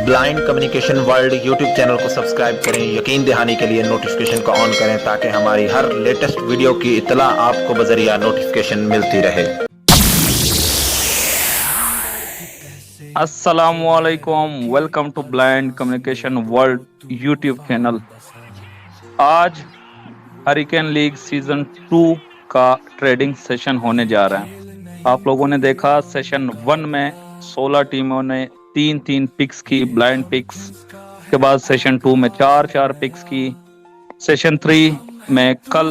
Blind communication world YouTube channel को subscribe करें। यकीन दहानी के लिए नोटिफिकेशन को ऑन करें ताकि हमारी हर लेटेस्ट वीडियो की इतला आपको बजरिया नोटिफिकेशन मिलती रहे। अस्सलामुअलैकुम, welcome to blind communication world YouTube channel. आज हरिकेन लीग सीजन 2 का ट्रेडिंग सेशन होने जा रहा है। आप लोगों ने देखा सेशन 1 में 16 टीमों ने 3-3 पिक्स की, ब्लाइंड पिक्स के बाद सेशन 2 में 4-4 पिक्स की, सेशन 3 में कल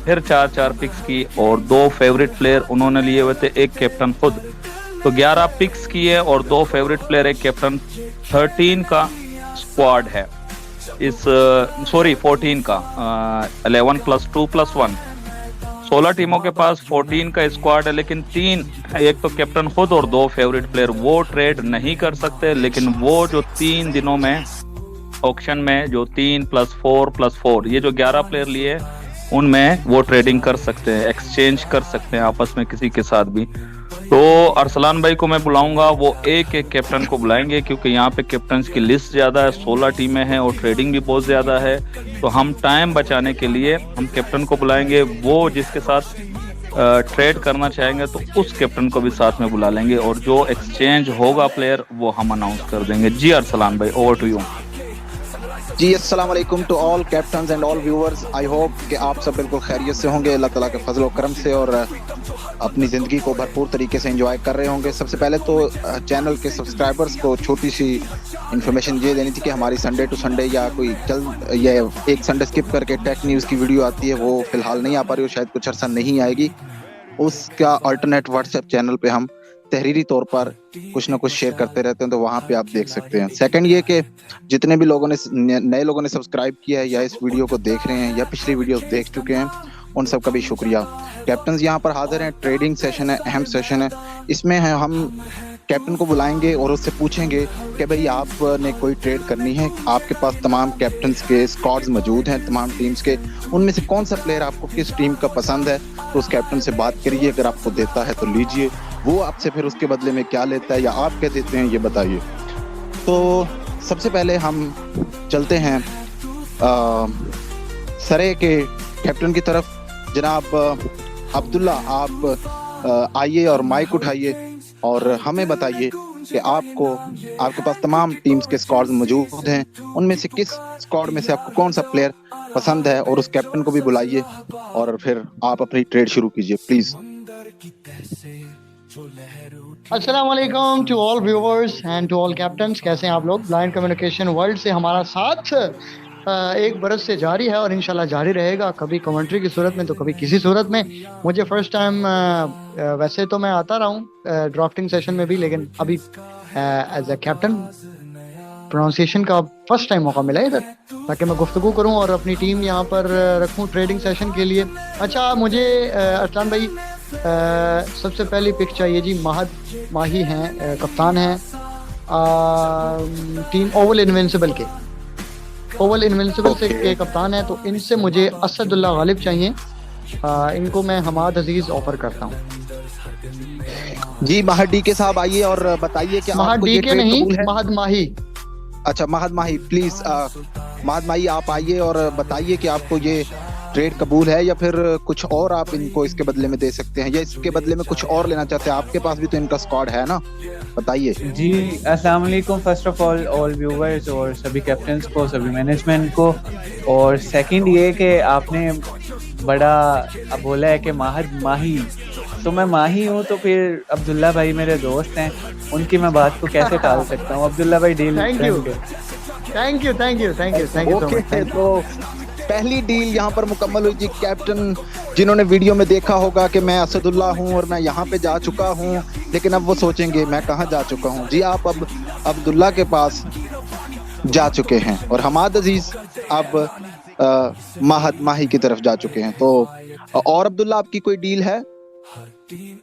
फिर 4-4 पिक्स की और 2 फेवरेट प्लेयर उन्होंने लिए हुए थे, एक कैप्टन खुद। तो 11 पिक्स किए और 2 फेवरेट प्लेयर, एक कैप्टन। 13 का स्क्वाड है इस 14 का 11 + 2 + 1 16 टीमों के पास 14 का स्क्वाड है, लेकिन 3, एक तो कैप्टन खुद और 2 फेवरेट प्लेयर, वो ट्रेड नहीं कर सकते। लेकिन वो जो 3 दिनों में ऑक्शन में जो 3 + 4 + 4 ये जो 11 प्लेयर लिए, उनमें वो ट्रेडिंग कर सकते हैं, एक्सचेंज कर सकते हैं आपस में किसी के साथ भी। तो अरसलान भाई को मैं बुलाऊंगा, वो एक एक कैप्टन को बुलाएंगे क्योंकि यहाँ पे कैप्टन्स की लिस्ट ज़्यादा है, 16 टीमें हैं और ट्रेडिंग भी बहुत ज़्यादा है। तो हम टाइम बचाने के लिए हम कैप्टन को बुलाएंगे, वो जिसके साथ ट्रेड करना चाहेंगे तो उस कैप्टन को भी साथ में बुला लेंगे और जो एक्सचेंज होगा प्लेयर वो हम अनाउंस कर देंगे। जी अरसलान भाई, ओवर टू यू। जी अस्सलाम वालेकुम to all captains and all viewers. I hope कि आप सब बिल्कुल खैरियत से होंगे, अल्लाह ताला के फजल और करम से, और अपनी ज़िंदगी को भरपूर तरीके से एंजॉय कर रहे होंगे। सबसे पहले तो चैनल के सब्सक्राइबर्स को छोटी सी इन्फॉर्मेशन ये देनी थी कि हमारी संडे टू संडे या कोई या एक संडे स्किप करके टेक न्यूज़ की वीडियो आती है, वो फ़िलहाल नहीं आ पा रही, वो शायद कुछ अर्सा नहीं आएगी। उसका अल्टरनेट व्हाट्सएप चैनल पे हम तहरीरी तौर पर कुछ ना कुछ शेयर करते रहते हैं, तो वहाँ पे आप देख सकते हैं। सेकंड ये कि जितने भी लोगों ने नए लोगों ने सब्सक्राइब किया है या इस वीडियो को देख रहे हैं या पिछली वीडियोस देख चुके हैं, उन सब का भी शुक्रिया। कैप्टन्स यहाँ पर हाजिर हैं, ट्रेडिंग सेशन है, अहम सेशन है। इसमें हम कैप्टन को बुलाएंगे और उससे पूछेंगे कि भाई आपने कोई ट्रेड करनी है, आपके पास तमाम कैप्टन्स के स्क्वाड्स मौजूद हैं तमाम टीम्स के, उनमें से कौन सा प्लेयर आपको किस टीम का पसंद है, तो उस कैप्टन से बात करिए। अगर आपको देता है तो लीजिए, वो आपसे फिर उसके बदले में क्या लेता है या आप क्या देते हैं ये बताइए। तो सबसे पहले हम चलते हैं सरे के कैप्टन की तरफ। जनाब अब्दुल्ला, आप आइए और माइक उठाइए और हमें बताइए कि आपके पास तमाम टीम्स के स्क्वाड्स मौजूद हैं, उनमें से किस स्क्वाड में से आपको कौन सा प्लेयर पसंद है, और उस कैप्टन को भी बुलाइए और फिर आप अपनी ट्रेड शुरू कीजिए प्लीज। अस्सलाम वालेकुम to all viewers and to all captains. कैसे हैं आप लोग? ब्लाइंड कम्युनिकेशन वर्ल्ड से हमारा साथ एक बरस से जारी है और इंशाल्लाह जारी रहेगा, कभी कमेंट्री की सूरत में तो कभी किसी सूरत में। मुझे फर्स्ट टाइम, वैसे तो मैं आता रहा हूँ ड्राफ्टिंग सेशन में भी, लेकिन अभी एज ए कैप्टन प्रोनाउंसिएशन का फर्स्ट टाइम मौका मिला है इधर, ताकि मैं गुफ्तगू करूं और अपनी टीम यहाँ पर रखूं ट्रेडिंग सेशन के लिए। अच्छा, मुझे अरसलान भाई सबसे पहली पिक चाहिए जी। माही हैं, कप्तान हैं टीम ओवल इनविंसिबल के, ओवल इनविंसिबल से के कप्तान है। तो इनसे मुझे असदुल्ला गालिब चाहिए, इनको मैं हमाद अजीज ऑफर करता हूँ। जी महद डीके साहब आइए और बताइए कि महद डीके नहीं, महद माही। अच्छा महद माही, प्लीज महद माही आप आइए और बताइए कि आपको ये ट्रेड कबूल है या फिर कुछ और आप इनको इसके बदले में दे सकते हैं, या इसके बदले में कुछ और लेना चाहते हैं। आपके पास भी तो इनका स्क्वाड है ना, बताइए। जी अस्सलाम वालेकुम, फर्स्ट ऑफ ऑल व्यूवर्स और सभी कैप्टन्स को, सभी मैनेजमेंट को। और सेकंड ये कि आपने बड़ा अब बोला है कि महद माही, तो मैं माही हूँ, तो फिर अब्दुल्ला भाई मेरे दोस्त हैं, उनकी मैं बात को कैसे टाल सकता हूँ। अब्दुल्ला भाई deal. Thank you so much. तो पहली डील यहाँ पर मुकम्मल हुई जी। कैप्टन जिन्होंने वीडियो में देखा होगा कि मैं असदुल्ला हूँ और मैं यहाँ पे जा चुका हूँ, लेकिन अब वो सोचेंगे मैं कहाँ जा चुका हूँ। जी आप अब अब्दुल्ला के पास जा चुके हैं और हमाद अजीज अब महद माही की तरफ जा चुके हैं। तो और अब्दुल्ला आपकी कोई डील है?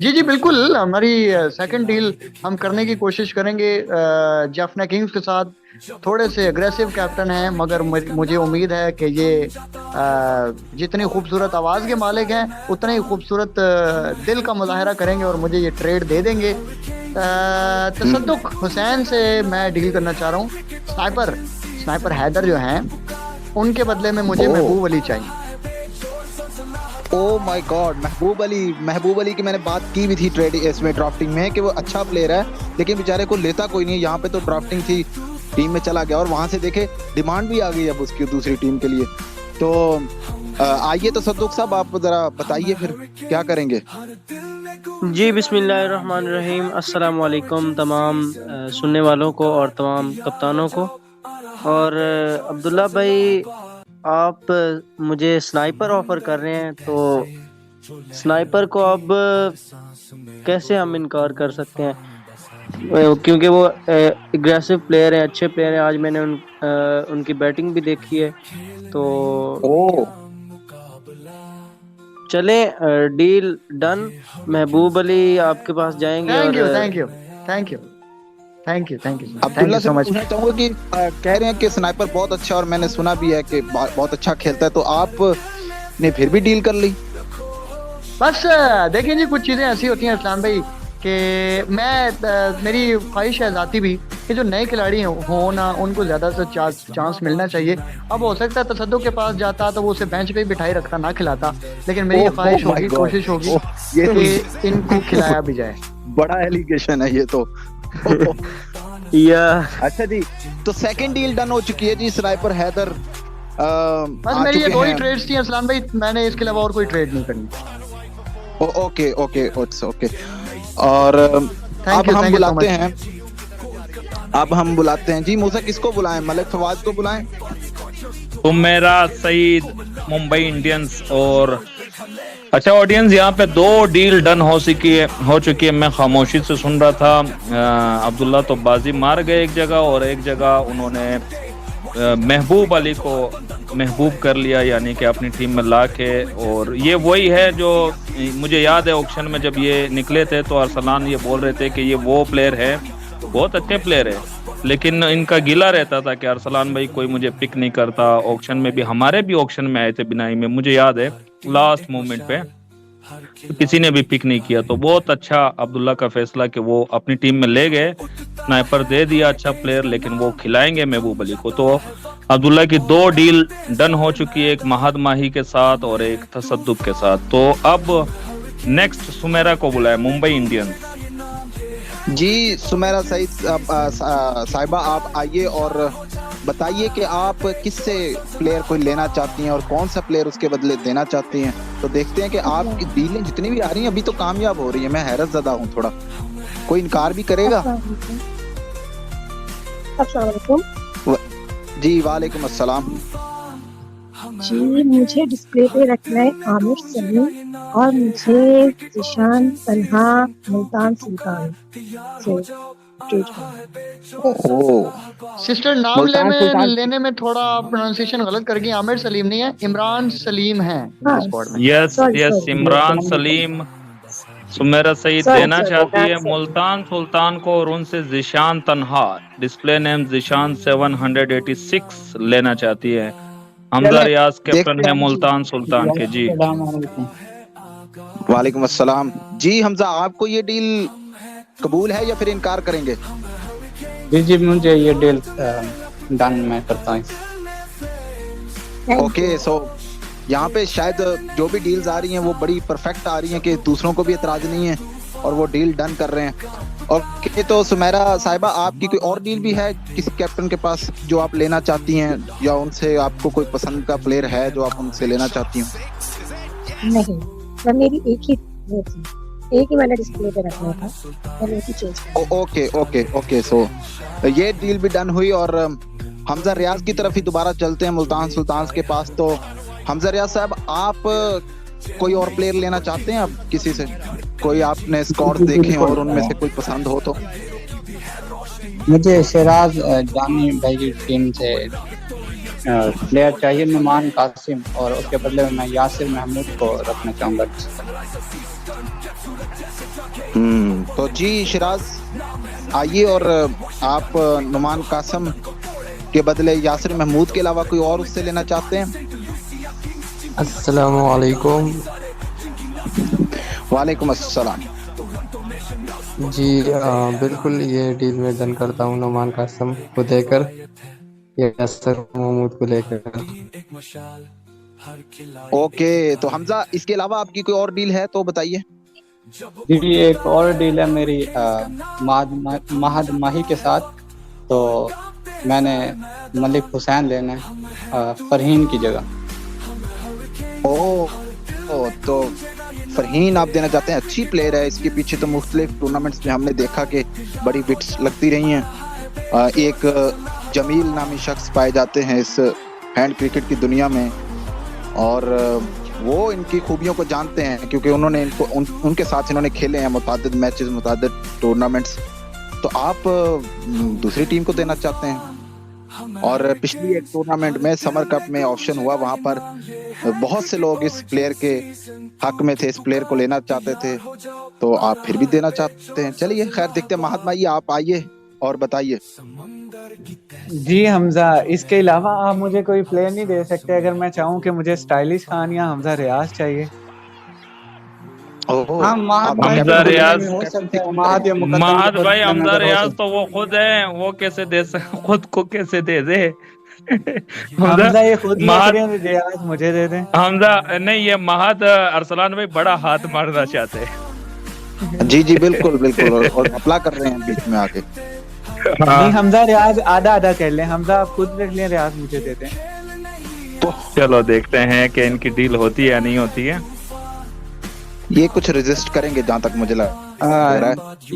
जी बिल्कुल, हमारी सेकंड डील हम करने की कोशिश करेंगे जाफना किंग्स के साथ। थोड़े से अग्रेसिव कैप्टन हैं, मगर मुझे उम्मीद है कि ये जितनी खूबसूरत आवाज़ के मालिक हैं उतने ही खूबसूरत दिल का मुजाहरा करेंगे और मुझे ये ट्रेड दे देंगे। तसद्दुक हुसैन से मैं डील करना चाह रहा हूँ। स्नाइपर हैदर जो हैं उनके बदले में मुझे ओह। महबूब अली चाहिए। ओ माय गॉड, महबूब अली की मैंने बात की भी थी ट्रेड इसमें ड्राफ्टिंग में कि वो अच्छा प्लेयर है, लेकिन बेचारे को लेता कोई नहीं है। यहाँ पे तो ड्राफ्टिंग थी, टीम में चला गया और वहां से देखे डिमांड भी आ गई अब उसकी दूसरी टीम के लिए। तो आइए तो सद्दुक साहब आप जरा बताइए फिर क्या करेंगे। जी बिस्मिल्लाहिर्रहमानिर्रहीम, अस्सलाम वालेकुम तमाम सुनने वालों को और तमाम कप्तानों को। और अब्दुल्ला भाई, आप मुझे स्नाइपर ऑफर कर रहे हैं, तो स्नाइपर को अब कैसे हम इनकार कर सकते हैं, क्योंकि वो एग्रेसिव प्लेयर है, अच्छे प्लेयर हैं। आज मैंने उनकी बैटिंग भी देखी है। तो ओ चले, डील डन। महबूब अली आपके पास जाएंगे। थैंक यू अब्दुल्ला से सो मच। पूछना चाहूंगा कि कह रहे हैं कि स्नाइपर बहुत अच्छा और मैंने सुना भी है कि बहुत अच्छा खेलता है, तो आप ने फिर भी डील कर ली। बस देखिए जी, कुछ चीज़ें ऐसी होती हैं इस्लाम भाई कि मेरी ख्वाहिश है ज़ाती भी कि जो नए खिलाड़ी हो ना, उनको ज़्यादा से चांस मिलना चाहिए। अब हो सकता है तसद्दुक के पास जाता तो वो उसे बेंच पे ही बिठाई रखता, ना खिलाता, लेकिन मेरी ख्वाहिश होगी, कोशिश होगी कि इनको खिलाया भी जाए। बड़ा एलिगेशन है ये तो। या अच्छा जी, तो सेकंड डील डन हो चुकी है जी, स्नाइपर हैदर बस मेरी ये दो ही ट्रेड्स थी इस्लाम भाई, मैंने इसके अलावा और कोई ट्रेड नहीं करनी। ओके और अब हम बुलाते हैं जी मूसा, किसको बुलाएं? मलिक फवाद को बुलाएं? सुमेरा सईद मुंबई इंडियंस। और अच्छा ऑडियंस, यहाँ पे दो डील डन हो चुकी है। मैं खामोशी से सुन रहा था। अब्दुल्ला तो बाजी मार गए एक जगह, और एक जगह उन्होंने महबूब अली को महबूब कर लिया, यानी कि अपनी टीम में ला के। और ये वही है जो मुझे याद है ऑक्शन में जब ये निकले थे तो अरसलान ये बोल रहे थे कि ये वो प्लेयर है, बहुत अच्छे प्लेयर है, लेकिन इनका गिला रहता था कि अरसलान भाई कोई मुझे पिक नहीं करता। ऑक्शन में भी, हमारे भी ऑक्शन में आए थे बिनाई में, मुझे याद है लास्ट मोमेंट पे तो किसी ने भी पिक नहीं किया। तो बहुत अच्छा अब्दुल्ला का फैसला कि वो अपनी टीम में ले गए, स्नाइपर दे दिया अच्छा प्लेयर, लेकिन वो खिलाएंगे महबूब अली को। तो अब्दुल्ला की दो डील डन हो चुकी है, एक महद माही के साथ और एक तसद्दुक के साथ। तो अब नेक्स्ट सुमेरा को बुलाए, मुंबई इंडियंस। जी सुमेरा सईद साहिबा, आप आइए और बताइए कि आप किससे प्लेयर कोई लेना चाहती हैं और कौन सा प्लेयर उसके बदले देना चाहती हैं। तो देखते हैं कि आपकी डीलें जितनी भी आ रही हैं अभी तो कामयाब हो रही है। मैं हैरत ज़दा हूँ थोड़ा, कोई इनकार भी करेगा? अस्सलाम वालेकुम। जी वालेकुम अस्सलाम। जी मुझे डिस्प्ले पे रखना है आमिर सलीम और मुझे जिशान तन्हा मुल्तान सुल्तान से ट्रीट करना। ओह सिस्टर, नाम लेने में थोड़ा प्रोनाउंसिएशन गलत कर गई। आमिर सलीम नहीं है, इमरान सलीम है स्क्वाड में। Yes Sorry, yes, sorry. Imran Salim Sumera Saeed Sorry, देना sorry, चाहती है that's it. मुल्तान सुल्तान को, और उनसे जिशान तन्हा, डिस्प्ले नेम जिशान 786 लेना चाहती है। हमजा रियाज कैप्टन है मुल्तान सुल्तान के। जी वालेकुम अस्सलाम। जी हमजा, आपको ये डील कबूल है या फिर इनकार करेंगे? जी मुझे ये डील डन मैं करता हूँ। ओके, सो यहाँ पे शायद जो भी डील्स आ रही हैं वो बड़ी परफेक्ट आ रही हैं कि दूसरों को भी एतराज नहीं है और वो डील डन कर रहे हैं। ओके, तो सुमेरा साहिबा, आपकी कोई और डील भी है किसी कैप्टन के पास जो आप लेना चाहती हैं, या उनसे आपको कोई पसंद का प्लेयर है जो आप उनसे लेना चाहती हैं? नहीं, मैं मेरी एक ही वो थी, एक ही मैंने डिस्प्ले पे रखना था, मैंने एक ही चेंज कर। ओके, सो ये डील भी डन हुई। और हमजा रियाज की तरफ ही दोबारा चलते हैं, मुल्तान सुल्तान के पास। तो हमजा रियाज साहब, आप कोई और प्लेयर लेना चाहते हैं? आप किसी से कोई आपने स्कोर देखे और उनमें से कोई पसंद हो तो? मुझे सिराज जानी भाई की टीम से प्लेयर चाहिए, नुमान कासिम, और उसके बदले में मैं यासिर महमूद को रखना चाहूँगा। तो जी शिराज आइए, और आप नुमान कासिम के बदले यासिर महमूद के अलावा कोई और उससे लेना चाहते हैं? अस्सलामुअलैकुम। वालेकुम अस्सलाम। जी बिल्कुल ये डील में डन करता हूँ नोमान कासम को देकर या असर महमूद को लेकर। ओके, तो हमजा इसके अलावा आपकी कोई और डील है तो बताइए। जी एक और डील है मेरी महद माही के साथ। तो मैंने मलिक हुसैन लेना है फरहीन की जगह। ओ तो फरहीन आप देना चाहते हैं, अच्छी प्लेयर है। इसके पीछे तो मुख्तलिफ टूर्नामेंट्स में हमने देखा कि बड़ी बिट्स लगती रही हैं। एक जमील नामी शख्स पाए जाते हैं इस हैंड क्रिकेट की दुनिया में, और वो इनकी खूबियों को जानते हैं क्योंकि उन्होंने उनके साथ इन्होंने खेले हैं मुतादिद मैचेस, मुतादिद टूर्नामेंट्स। तो आप दूसरी टीम को देना चाहते हैं। और पिछली एक टूर्नामेंट में समर कप में ऑप्शन हुआ, वहां पर बहुत से लोग इस प्लेयर के हक में थे, इस प्लेयर को लेना चाहते थे, तो आप फिर भी देना चाहते हैं। चलिए खैर देखते हैं। महात्मा जी आप आइए और बताइए। जी हमजा, इसके अलावा आप मुझे कोई प्लेयर नहीं दे सकते? अगर मैं चाहूँ कि मुझे स्टाइलिश खान या हमजा रियाज चाहिए। हाँ, हमजा रियाज हो सकता है। महद भाई हमजा रियाज तो वो खुद है, वो कैसे दे खुद को कैसे दे दे। हमजा ये खुद रियाज मुझे दे दें। हमजा नहीं, ये महद अरसलान भाई बड़ा हाथ मारना चाहते हैं। जी बिल्कुल बिल्कुल, और अपला कर रहे हैं बीच में आके। नहीं हमजा रियाज आधा आधा कर लें। हमजा आप खुद रख लें, रियाज मुझे दे दें। तो चलो देखते हैं कि इनकी डील होती है या नहीं होती है। ये कुछ रेजिस्ट करेंगे जहाँ तक मुझे लग रहा है।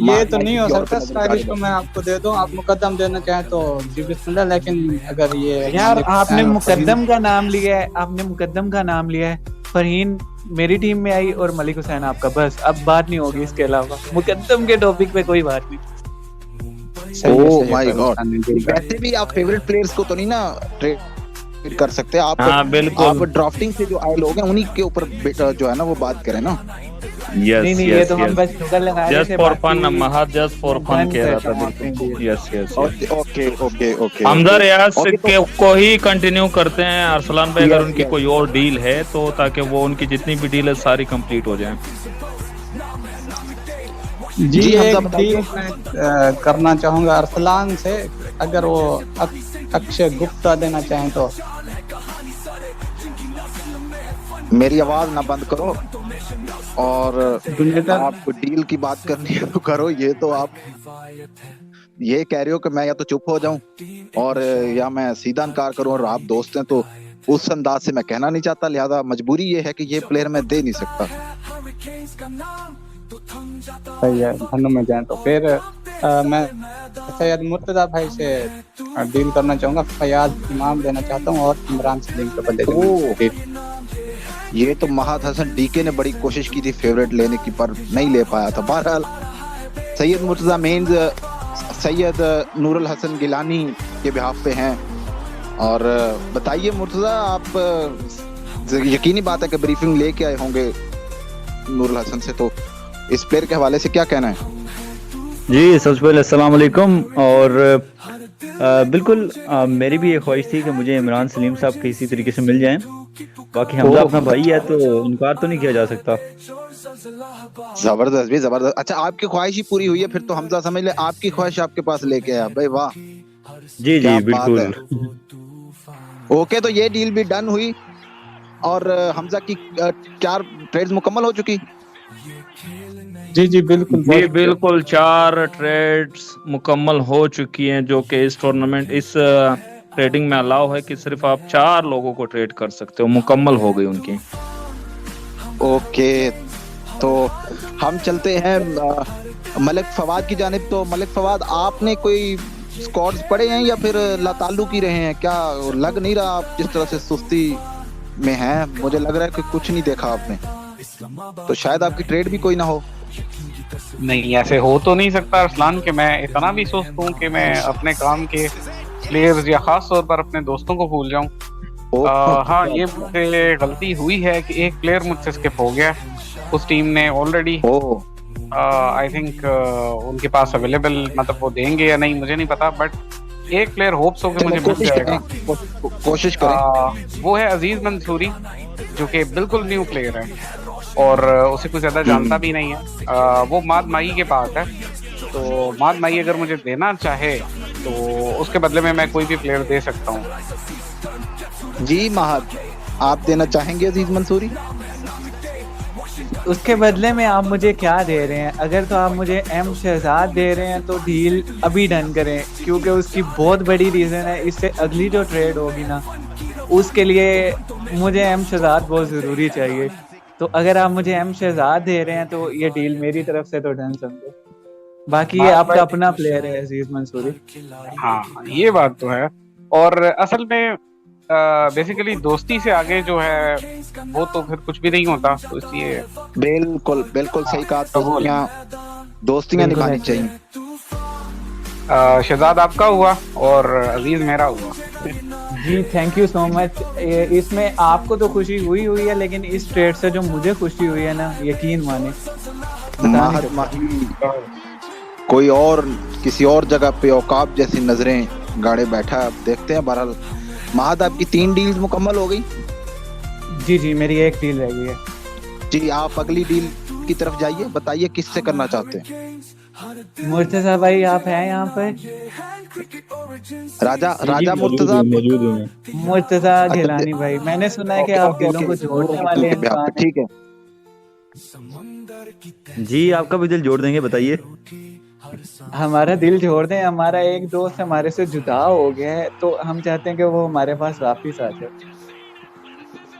ये तो नहीं हो सकता। स्टाइलिश को मैं आपको दे दूं, आप मुकद्दम देना चाहें तो जी बिस्मिल्लाह। लेकिन अगर ये यार आपने मुकद्दम का नाम लिया है, आपने मुकद्दम का नाम लिया है, फरहीन मेरी टीम में आई और मलिक हुसैन आपका, बस अब बात नहीं होगी इसके अलावा। मुकद्दम के टॉपिक पे कोई बात नहीं। ओह माय गॉड, वैसे भी आप फेवरेट प्लेयर्स को तो नहीं ना ट्रेड कर सकते आप। हाँ, बिल्कुल। आप ड्राफ्टिंग से जो आए लोग हैं उन्हीं के ऊपर जो है ना वो बात करें ना। नहीं ये तो हम बस शुगर लगा रहे थे, just for fun. Mahad just for fun कह रहा था। बिल्कुल यस। ओके हमजा रियाज को ही कंटिन्यू करते हैं अरसलान भाई, अगर उनकी कोई और डील है तो, ताकि वो उनकी जितनी भी डील है सारी कंप्लीट हो जाए। जी एक डील मैं करना चाहूंगा अरसलान से, अगर वो अक्षय गुप्ता देना चाहें तो। मेरी आवाज ना बंद करो, और आप डील की बात करनी है तो करो। ये तो आप ये कह रहे हो कि मैं या तो चुप हो जाऊं और या मैं सीधा इनकार करूं, और आप दोस्त हैं तो उस अंदाज से मैं कहना नहीं चाहता, लिहाजा मजबूरी ये है कि ये प्लेयर मैं दे नहीं सकता। सही है, धन्नो में जाए तो फिर मैं सैयद मुर्तजा भाई से डील करना चाहूंगा। फयाज इमाम देना चाहता हूँ और इमरान सलीम को बदले। ये तो महद हसन डीके ने बड़ी कोशिश की थी फेवरेट लेने की, पर नहीं ले पाया था। बहरहाल सैयद मुर्तजा मेंस सैयद नूरुल हसन गिलानी के बिहाफ पे हैं। और बताइए मुर्तजा, आप यकीनी बात है कि ब्रीफिंग लेके आए होंगे नूरुल हसन से, तो इस प्लेयर के हवाले से क्या कहना है? जी सबसे पहले अस्सलाम वालेकुम। और बिल्कुल मेरी भी ये ख्वाहिश थी कि मुझे इमरान सलीम साहब किसी तरीके से मिल जाएं। बाकी हमजा अपना भाई है तो इनकार तो नहीं किया जा सकता। जबरदस्त भी जबरदस्त। अच्छा, आपकी ख्वाहिश ही पूरी हुई है फिर तो हमजा, समझ ले आपकी ख्वाहिश आपके पास लेके आया भाई। वाह जी बिल्कुल। ओके, तो ये डील भी डन हुई और हमजा की 4 ट्रेड्स मुकम्मल हो चुकी। जी बिल्कुल। जी बिल्कुल, 4 ट्रेड्स मुकम्मल हो चुकी हैं, जो कि इस टूर्नामेंट इस ट्रेडिंग में अलाउ है कि सिर्फ आप 4 लोगों को ट्रेड कर सकते हो। मुकम्मल हो गई उनकी। ओके, तो हम चलते हैं मलिक फवाद की जानिब। तो मलिक फवाद, आपने कोई स्क्वाड्स पढ़े हैं या फिर लाताल्लुक ही रहे हैं? क्या लग नहीं रहा आप जिस तरह से सुस्ती में हैं, मुझे लग रहा है कि कुछ नहीं देखा आपने, तो शायद आपकी ट्रेड भी कोई ना हो। नहीं ऐसे हो तो नहीं सकता अरसलान कि मैं इतना भी सुस्त हूँ कि मैं अपने काम के प्लेयर्स या खास तौर पर अपने दोस्तों को भूल जाऊं। हाँ, ये मुझसे गलती हुई है कि एक प्लेयर मुझसे स्किप हो गया। उस टीम ने ऑलरेडी आई थिंक उनके पास अवेलेबल, मतलब वो देंगे या नहीं मुझे नहीं पता, बट एक प्लेयर होप्स हो कि मुझे मिल जाएगा। कोशिश करें। वो है अजीज मंसूरी, जो कि बिल्कुल न्यू प्लेयर है और उसे कुछ ज्यादा जानता भी नहीं है। वो माद माही के पास है तो महद माही अगर मुझे देना चाहे तो उसके बदले में मैं कोई भी प्लेयर दे सकता हूँ। जी महद, आप देना चाहेंगे अजीज मंसूरी? उसके बदले में आप मुझे क्या दे रहे हैं? अगर तो आप मुझे एम शहजाद दे रहे हैं तो डील अभी डन करें, क्योंकि उसकी बहुत बड़ी रीज़न है। इससे अगली जो ट्रेड होगी ना, उसके लिए मुझे एम शहजाद बहुत ज़रूरी चाहिए। तो अगर आप मुझे एम शहजाद दे रहे हैं तो ये डील मेरी तरफ से तो डन समझो। बाकी ये आपका अपना प्लेयर है अजीज मंसूरी। हाँ, ये बात तो है। और असल में बेसिकली दोस्ती से आगे जो है वो तो फिर कुछ भी नहीं होता, तो इसलिए बिल्कुल बिल्कुल सही कहा, दोस्तियां निभानी चाहिए। शहजाद आपका हुआ और अजीज मेरा हुआ। जी थैंक यू सो मच। इसमें आपको तो खुशी हुई है, लेकिन इस ट्रेड से जो मुझे खुशी हुई है ना, यकीन माने महद माही कोई और किसी और जगह पे औकाब जैसी नजरें गाड़े बैठा है। अब देखते हैं। बहरहाल महद, आपकी 3 डील्स मुकम्मल हो गई? जी मेरी एक डील रह गई है। जी, आप अगली डील की तरफ जाइए, बताइए किससे करना चाहते हैं। मुर्तजा भाई आप हैं यहाँ पर? राजा मुर्तजा मुर्तजा गिलानी भाई, मैंने सुना है कि आप दिलों को जोड़ने वाले हैं। ठीक है जी, आपका भी दिल जोड़ देंगे, बताइए। हमारा दिल जोड़ दें। हमारा एक दोस्त हमारे से जुदा हो गया है, तो हम चाहते हैं कि वो हमारे पास वापिस आ जाए।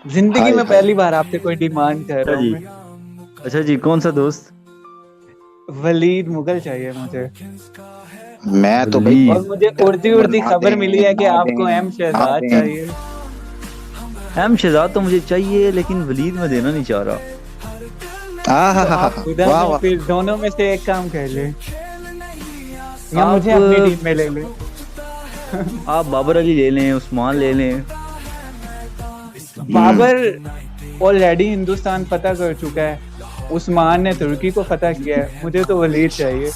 जिंदगी में पहली बार आपसे कोई डिमांड कर रहा हूँ मैं। अच्छा जी, कौन सा दोस्त? वलीद मुगल चाहिए मुझे। मैं तो और मुझे उड़ती खबर मिली है कि आपको एम शहजाद चाहिए। एम शहजाद तो मुझे चाहिए, लेकिन वलीद में देना नहीं चाह रहा। वाह, फिर दोनों में से एक काम कर ले, या मुझे अपनी टीम में ले ले। आप बाबर अली ले लें, उस्मान ले लें। बाबर ऑलरेडी हिंदुस्तान फतह कर चुका है, उस्मान ने तुर्की को फतह किया है। मुझे तो वलीद चाहिए।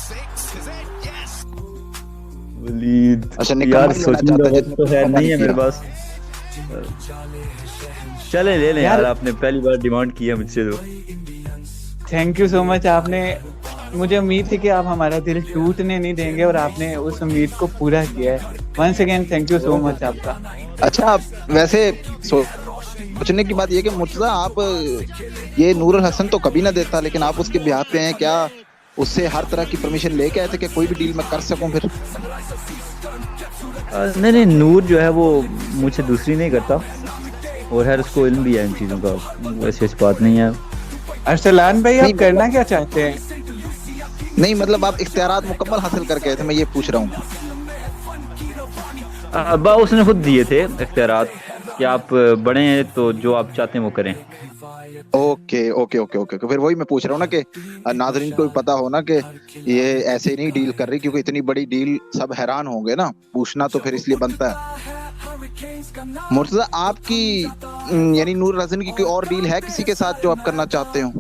वलीद अच्छा, यार सोचने का वक्त तो है नहीं है मेरे पास। चले ले लें यार, आपने पहली बार डिमांड की है मुझसे। तो थैंक यू सो मच। आपने, मुझे उम्मीद थी कि आप हमारा दिल टूटने नहीं देंगे, और आपने उस उम्मीद को पूरा किया है। Once again thank you so much आपका। अच्छा, वैसे सोचने की बात ये कि मुर्तजा, आप ये नूरुल हसन तो कभी ना देता, लेकिन आप उसके ब्याह पे हैं, क्या उससे हर तरह की परमिशन लेके आए थे कि कोई भी डील मैं कर सकूं फिर? नहीं, नूर जो है वो मुझसे दूसरी नहीं करता, और है उसको इल्म भी है इन चीज़ों का, वैसे इस बात नहीं है। अरसलान भाई, आप करना क्या चाहते हैं? नहीं, मतलब आप इख्तियारात मुकम्मल हासिल करके आए थे, मैं ये पूछ रहा हूँ। अब्बा उसने खुद दिए थे इख्तियारात कि आप बड़े हैं तो जो आप चाहते हैं वो करें। ओके ओके ओके ओके, फिर वही मैं पूछ रहा हूँ ना कि नाज़रीन को भी पता हो ना कि ये ऐसे नहीं डील कर रही, क्योंकि इतनी बड़ी डील सब हैरान होंगे ना, पूछना तो फिर इसलिए बनता है। मुर्तजा, आपकी यानी नूर हसन की कोई और डील है किसी के साथ जो आप करना चाहते हो?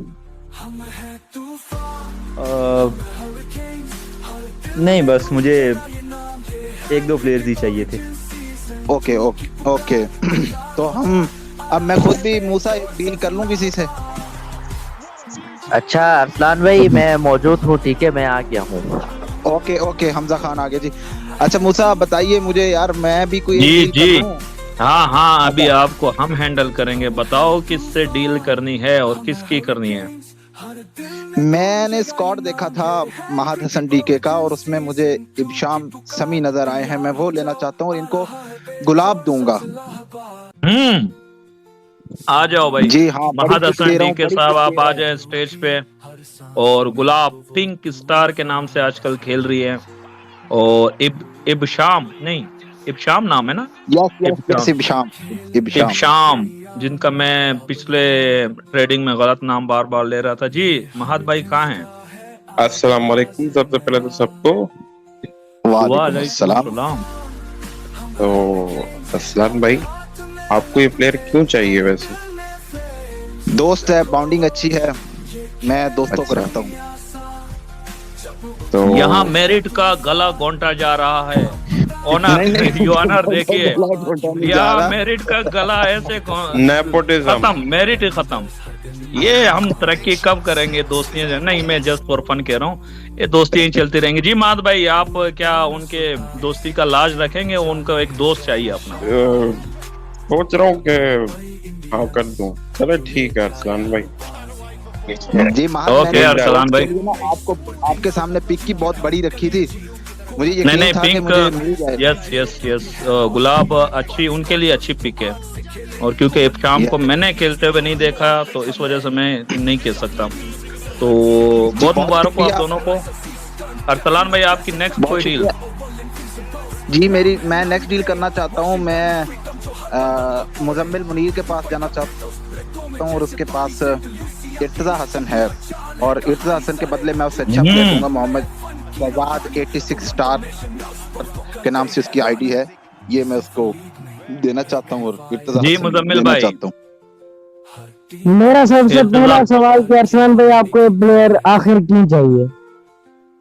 नहीं, बस मुझे 1-2 प्लेयर्स ही चाहिए थे। ओके ओके ओके तो अब मैं खुद भी मूसा डील कर लूं किसी से। अच्छा अरसलान भाई, मैं मौजूद हूँ, ठीक है, मैं आ गया हूँ। ओके ओके, हमजा खान आ गए जी। अच्छा मूसा, बताइए मुझे यार, मैं भी कोई जी हाँ, अभी आपको हम हैंडल करेंगे। बताओ किससे डील करनी है और किसकी करनी है? मैंने स्क्वाड देखा था महद हसन डीके का, और उसमें मुझे इब्शाम समी नजर आए हैं। मैं वो लेना चाहता हूँ और इनको गुलाब दूंगा। आ जाओ भाई। जी हाँ, महद हसन डीके साहब, आप आ जाए स्टेज पे। और गुलाब पिंक स्टार के नाम से आजकल खेल रही है, और इब्शाम नाम है ना? इब्शाम, जिनका मैं पिछले ट्रेडिंग में गलत नाम बार बार ले रहा था। जी महद भाई कहाँ हैं? अस्सलाम वालेकुम। सबसे पहले तो सबको वालेकुम सलाम। तो अस्सलाम भाई, आपको ये प्लेयर क्यों चाहिए? वैसे दोस्त है, बाउंडिंग अच्छी है, मैं दोस्तों को रखता हूँ। तो यहाँ मेरिट का गला घोंटा जा रहा है। ऑनर देखिए, यहाँ मेरिट का गला ऐसे नेपोटिज्म खत्म, मेरिट खत्म। ये हम तरक्की कब करेंगे? दोस्तियां जो है, नहीं मैं जस्ट फॉर फन कह रहा हूँ, ये दोस्तियां ही चलती रहेंगी। जी माद भाई, आप क्या उनके दोस्ती का लाज रखेंगे? उनका एक दोस्त चाहिए अपना। सोच रहा हूँ कि हाँ कर दूं। चलो ठीक है अरसलान भाई। जी ओके अरसलान भाई, आपको आपके सामने पिक की बहुत बड़ी रखी थी, मुझे नहीं यकीन नहीं था कि मुझे मिल पिक, जाएगा। यस यस यस, गुलाब अच्छी, उनके लिए अच्छी पिक है। और क्योंकि शाम को मैंने खेलते हुए नहीं देखा तो इस वजह से मैं नहीं कह सकता। तो बहुत मुबारक हो आप दोनों को। अरसलान भाई, आपकी नेक्स्ट कोई डील? जी मैं नेक्स्ट डील करना चाहता हूँ। मैं मुजम्मिल मुनीर के पास जाना चाहता हूँ और उसके पास इर्तजा हसन है, और इर्तजा हसन के बदले मैं उससे अच्छा प्लेयर दूंगा। मोहम्मद शहजाद 86 स्टार के नाम से उसकी आईडी है, ये मैं उसको देना चाहता हूँ। और इर्तजा जी हसन मुजम्मिल देना भाई, चाहता हूँ। मेरा सबसे पहला सवाल कि अरसलान भाई आपको ये प्लेयर आखिर क्यों चाहिए?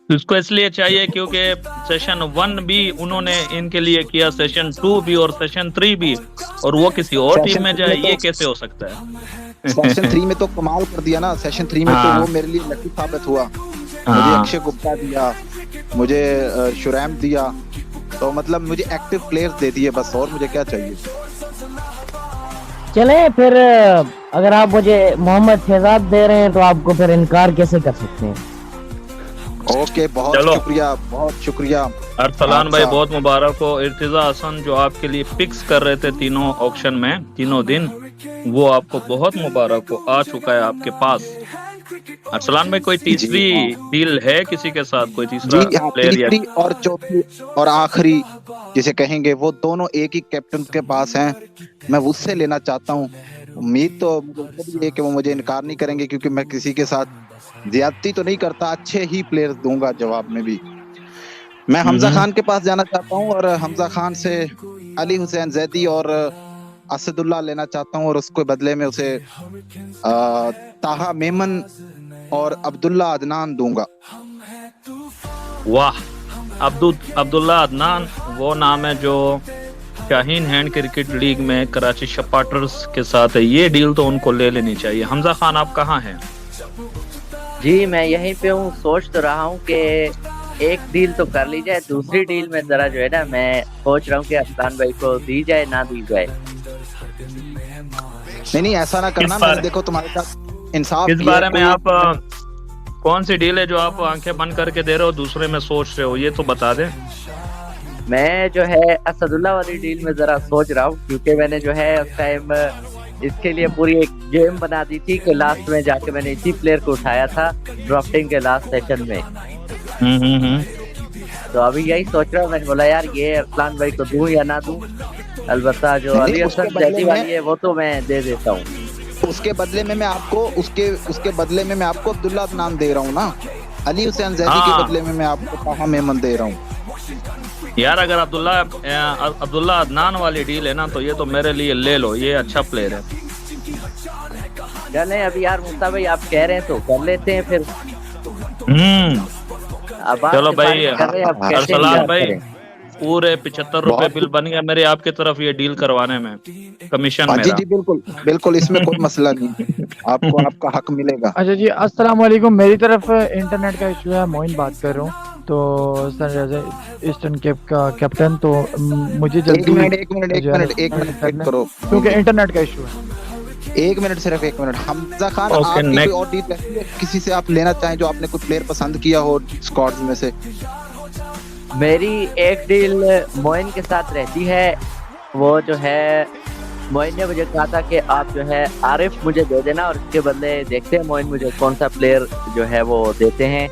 इसको इसलिए चाहिए क्योंकि सेशन 1 भी उन्होंने इनके लिए किया, सेशन 2 भी और सेशन 3 भी, और वो किसी और टीम में जाए, ये कैसे हो सकता है? सेशन 3 में तो कमाल कर दिया ना। सेशन 3 में तो वो मेरे लिए लकी साबित हुआ। मुझे अक्षय गुप्ता दिया, मुझे शुरैम दिया, तो मतलब मुझे एक्टिव प्लेयर्स दे दिए बस, और मुझे क्या चाहिए। चले फिर, अगर आप मुझे मोहम्मद शहजाद दे रहे हैं तो आपको फिर इनकार कैसे कर सकते हैं? ओके, बहुत शुक्रिया, बहुत शुक्रिया अरसलान भाई, बहुत मुबारक हो। इर्तिजा हसन जो आपके लिए फिक्स कर रहे थे तीनों ऑक्शन में, तीनों दिन, वो आपको बहुत मुबारक हो, आ चुका है आपके पास। अरसलान भाई, कोई तीसरी डील है किसी के साथ? कोई तीसरा प्लेयर या तीसरी और चौथी और आखिरी जिसे कहेंगे, वो दोनों एक ही कैप्टन के पास हैं, मैं उससे लेना चाहता हूँ। उम्मीद तो मुझे है कि वो मुझे इनकार नहीं करेंगे, क्योंकि मैं किसी के साथ ज्यादती तो नहीं करता, अच्छे ही प्लेयर्स दूंगा जवाब में भी। मैं हमजा खान के पास जाना चाहता हूँ और हमजा खान से अली हुसैन जैदी और असदुल्ला लेना चाहता हूँ, और उसके बदले में उसे ताहा मेमन और अब्दुल्ला अदनान दूंगा। वाह, अब्दुल्ला अदनान वो नाम है जो शाहीन हैंड क्रिकेट लीग में कराची शपाटर्स के साथ है। ये डील तो उनको ले लेनी चाहिए। हमजा खान, आप कहाँ हैं? जी मैं यहीं पे हूँ। सोच तो रहा हूँ कि एक डील तो कर ली जाए, दूसरी डील में जरा जो है ना, मैं सोच रहा हूँ कि अरसलान भाई को दी जाए ना दी जाए। नहीं ऐसा ना करना, मैंने देखो तुम्हारे साथ इंसाफ इस बारे में आप कौन सी डील है जो आप आंखें बंद करके दे रहे हो, दूसरे में सोच रहे हो, ये तो बता दें। मैं जो है असदुल्ला वाली डील में जरा सोच रहा हूँ, क्योंकि मैंने जो है उस टाइम इसके लिए पूरी एक गेम बना दी थी कि लास्ट में जाके मैंने इसी प्लेयर को उठाया था ड्राफ्टिंग के लास्ट सेशन में। तो अभी यही सोच रहा हूँ, मैंने बोला यार ये अरसलान भाई को दूं या ना दूं। अलबत्ता जो अली हसन जैदी वाली है वो तो मैं दे देता हूँ। उसके बदले में मैं आपको उसके बदले में मैं आपको अब्दुल्ला अदनान दे रहा हूँ ना। अली हुसैन जैदी के बदले में मैं आपको ताहा मेमन दे रहा हूँ। यार अगर अब्दुल्ला अदनान वाली डील है ना, तो ये तो मेरे लिए ले लो, ये अच्छा प्लेयर है। चलें अभी यार मुस्ता भाई आप कह रहे हैं तो कर लेते हैं फिर। चलो भाई अरसलान भाई, पूरे 75 रुपए बिल बन गया मेरे आपके तरफ ये डील करवाने में, कमीशन मेरा। जी बिल्कुल बिल्कुल, इसमें कोई मसला नहीं, आपको आपका हक मिलेगा। अच्छा जी, अस्सलाम वालेकुम। मेरी तरफ इंटरनेट का इशू है, मोइन बात कर रहा हूँ। तो सर ईस्टर्न केप का कैप्टन, तो मुझे जल्दी एक मिनट करो, क्योंकि इंटरनेट का इशू है। एक मिनट, सिर्फ एक मिनट। हमजा खान, आपकी कोई और डील है किसी से आप लेना चाहें जो आपने कुछ प्लेयर पसंद किया हो स्क्वाड्स में से? मेरी एक डील मोइन के साथ रहती है, वो जो है मोइन ने मुझे कहा था कि आप जो है आरिफ मुझे दे देना, और इसके बदले देखते हैं मोइन मुझे कौन सा प्लेयर जो है वो देते हैं।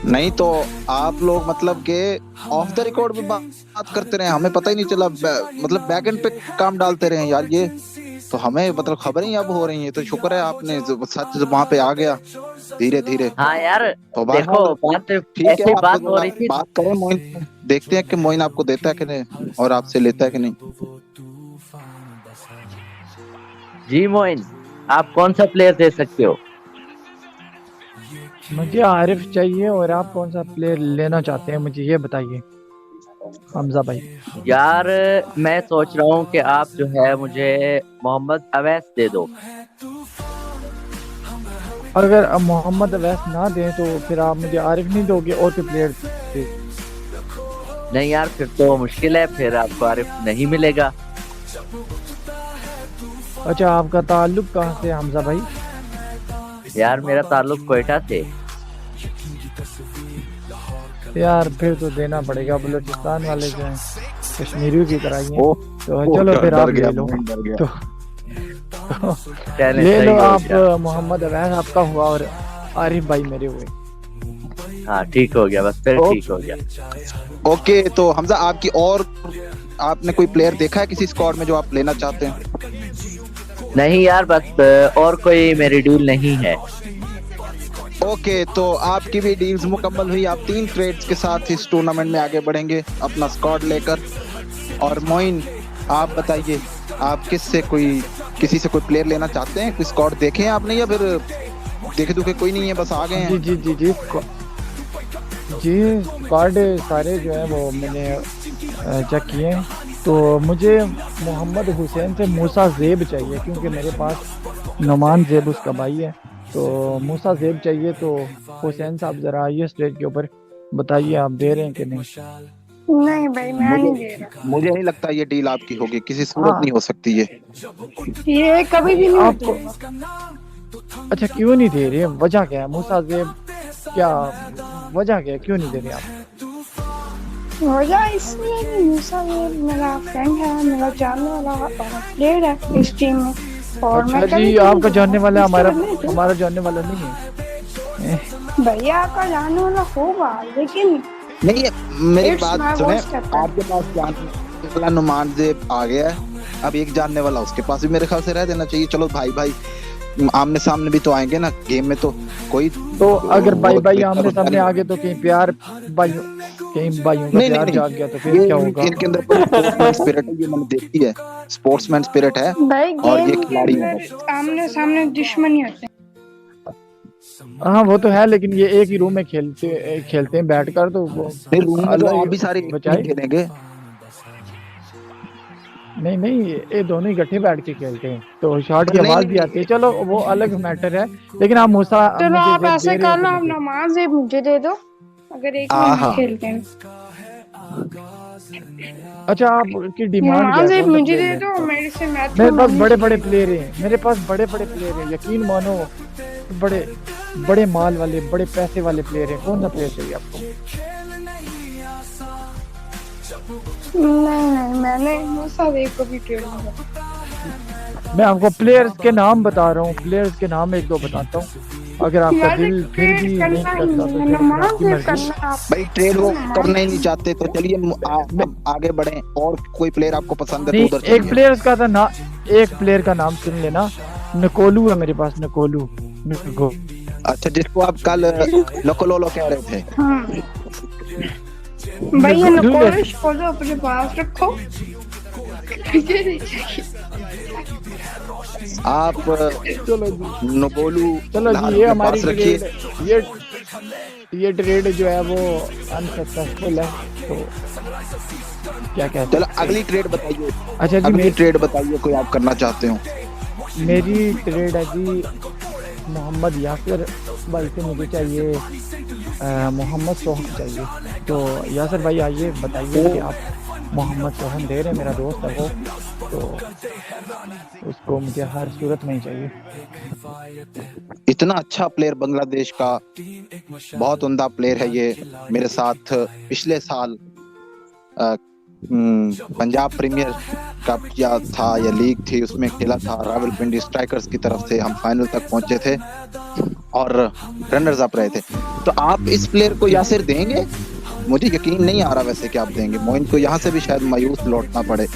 नहीं तो आप लोग मतलब के ऑफ द रिकॉर्ड में बात करते रहे, हमें पता ही नहीं चला, मतलब बैक एंड पे काम डालते रहे यार। ये तो हमें मतलब खबर ही अब हो रही है, तो शुक्र है आपने सच वहाँ पे आ गया धीरे धीरे। हाँ यार तो देखो बात ऐसी बात हो रही थी, बात करें मोइन, देखते हैं कि मोइन आपको देता है कि नहीं और आपसे लेता है कि नहीं। जी मोइन, आप कौन सा प्लेयर दे सकते हो? मुझे आरिफ चाहिए, और आप कौन सा प्लेयर लेना चाहते हैं मुझे ये बताइए। हमजा भाई। यार मैं सोच रहा हूँ कि आप जो है मुझे मोहम्मद अवैस दे दो। अगर अब मोहम्मद अवैस ना दें तो फिर आप मुझे आरिफ नहीं दोगे और कोई प्लेयर दे? नहीं यार फिर तो मुश्किल है, फिर आपको आरिफ नहीं मिलेगा। अच्छा, आपका ताल्लुक कहाँ से हमजा भाई? यार मेरा ताल्लुक कोयटा से। यार फिर तो देना पड़ेगा, बलूचिस्तान वाले जो हैं कश्मीरियों की तरह ही हैं। तो चलो फिर आप ले लो, तो ले लो आप। मोहम्मद अवैस आपका हुआ और आरिफ भाई मेरे हुए। हाँ ठीक हो गया, बस फिर ठीक हो गया। ओके, तो हमजा आपकी और आपने कोई प्लेयर देखा है किसी स्क्वाड में जो आप लेना चाहते हैं? नहीं यार, बस और कोई मेरी डील नहीं है। ओके, तो आपकी भी डील्स मुकम्मल हुई। आप 3 ट्रेड्स के साथ इस टूर्नामेंट में आगे बढ़ेंगे अपना स्क्वाड लेकर। और मोइन, आप बताइए, आप किसी से कोई प्लेयर लेना चाहते हैं? कोई स्क्वाड देखे हैं आपने या फिर देखे दुखे कोई नहीं है, बस आ गए हैं? जी जी जी जी स्क्वाड सारे जो है वो मैंने चेक किए हैं। तो मुझे मोहम्मद हुसैन से मूसा ज़ेब चाहिए, क्योंकि मेरे पास नुमान ज़ेब उसका भाई है। तो मूसा ज़ेब चाहिए। तो हुसैन साहब ज़रा आइए स्टेज के ऊपर, बताइए आप दे रहे हैं कि नहीं? नहीं भाई, मैं नहीं दे रहा। मुझे नहीं लगता ये डील आपकी होगी, किसी सूरत नहीं हो सकती ये कभी भी नहीं आपको। अच्छा, क्यों नहीं दे रहे? वजह क्या है? मूसा ज़ेब क्या वजह क्या है, क्यों नहीं दे रहे आप? वजह इसलिए कि मूसा ये मेरा फ्रेंड है, मेरा जानने वाला प्लेयर है इस टीम में। और अच्छा मैं जी, आपका जानने वाला हमारा जानने वाला नहीं है। भैया आपका जानने वाला होगा, लेकिन नहीं है। मेरी It's my बात सुने, voice captain. आपके पास जानने वाला नुमान ज़ेब आ गया है, अब एक जानने वाला उसके पास भी मेरे ख्याल से रह देना चाहिए। चलो भाई भाई आमने सामने भी तो आएंगे ना गेम में, तो कोई तो अगर भाई आमने सामने आ गए तो कहीं प्यार भाइयों का प्यार जाग गया तो फिर क्या होगा? इनके अंदर स्पोर्ट्समैन स्पिरिट है, ये मैंने देखी है। स्पोर्ट्समैन स्पिरिट है भाई और ये गेम खिलाड़ी के है। अंदर आमने सामने दुश्मनी होते हैं। हाँ वो तो है, लेकिन ये एक ही रूम में खेलते हैं बैठकर, तो वो अल्लाह आप भी सारे बचाए। खेलेंगे। नहीं ये दोनों इकट्ठे बैठ के खेलते हैं, तो शॉट की नहीं, आवाज भी आती है। चलो वो अलग मैटर है, लेकिन आप मूसा चलो आप मुझे ऐसे दे रहे कर हो लो, तो आप नमाज ज़ेब मुझे दे दो, अगर एक में खेलते हैं। अच्छा, आपकी डिमांड क्या नमाज है? ज़ेब कौन सा मुझे player दे है? दो, मेरे से मैच मेरे पास बड़े प्लेयर हैं, मेरे पास बड़े प्लेयर हैं, यकीन मानो। बड़े माल वाले, बड़े पैसे वाले प्लेयर हैं। कौन सा प्लेयर चाहिए आपको? नहीं, मैंने मूसा ज़ेब को भी ट्रेड किया। मैं आपको प्लेयर्स के नाम बता रहा हूँ, प्लेयर्स के नाम एक दो बताता हूँ। अगर आपका दिल फिर भी नहीं करता तो फिर आपकी मर्जी। भाई ट्रेड वो करना ही नहीं चाहते तो चलिए आगे बढ़े। और कोई प्लेयर आपको पसंद है तो उधर एक प्लेयर का था ना, एक प्लेयर का नाम सुन लेना, नकोलू है मेरे पास। नकोलू अच्छा, जिसको आप कल लोकोलोलो कह रहे थे। भाई ये नकोलू खोलो, अपने पास रखो। आप नकोलू चलो जी, ये हमारी ये ट्रेड जो है वो अनसक्सेसफुल है। तो क्या कहते हैं? चलो अगली ट्रेड बताइए। अच्छा जी, अगली ट्रेड बताइए कोई आप करना चाहते हो। मेरी ट्रेड है जी मोहम्मद यासिर भाई से मुझे चाहिए मोहम्मद सोहन चाहिए। तो यासिर भाई आइए बताइए कि आप मोहम्मद सोहन दे रहे हैं, मेरा दोस्त है वो, तो उसको मुझे हर सूरत में ही चाहिए। इतना अच्छा प्लेयर बांग्लादेश का, बहुत उम्दा प्लेयर है ये। मेरे साथ पिछले साल पंजाब प्रीमियर कप या था या लीग थी, उसमें खेला था। रावलपिंडी स्ट्राइकर्स की तरफ से हम फाइनल तक पहुंचे थे और रनर्स अप रहे थे। तो आप इस प्लेयर को यासिर देंगे? मुझे यकीन नहीं आ रहा वैसे कि आप देंगे। मोइन को यहाँ से भी शायद मायूस लौटना पड़े।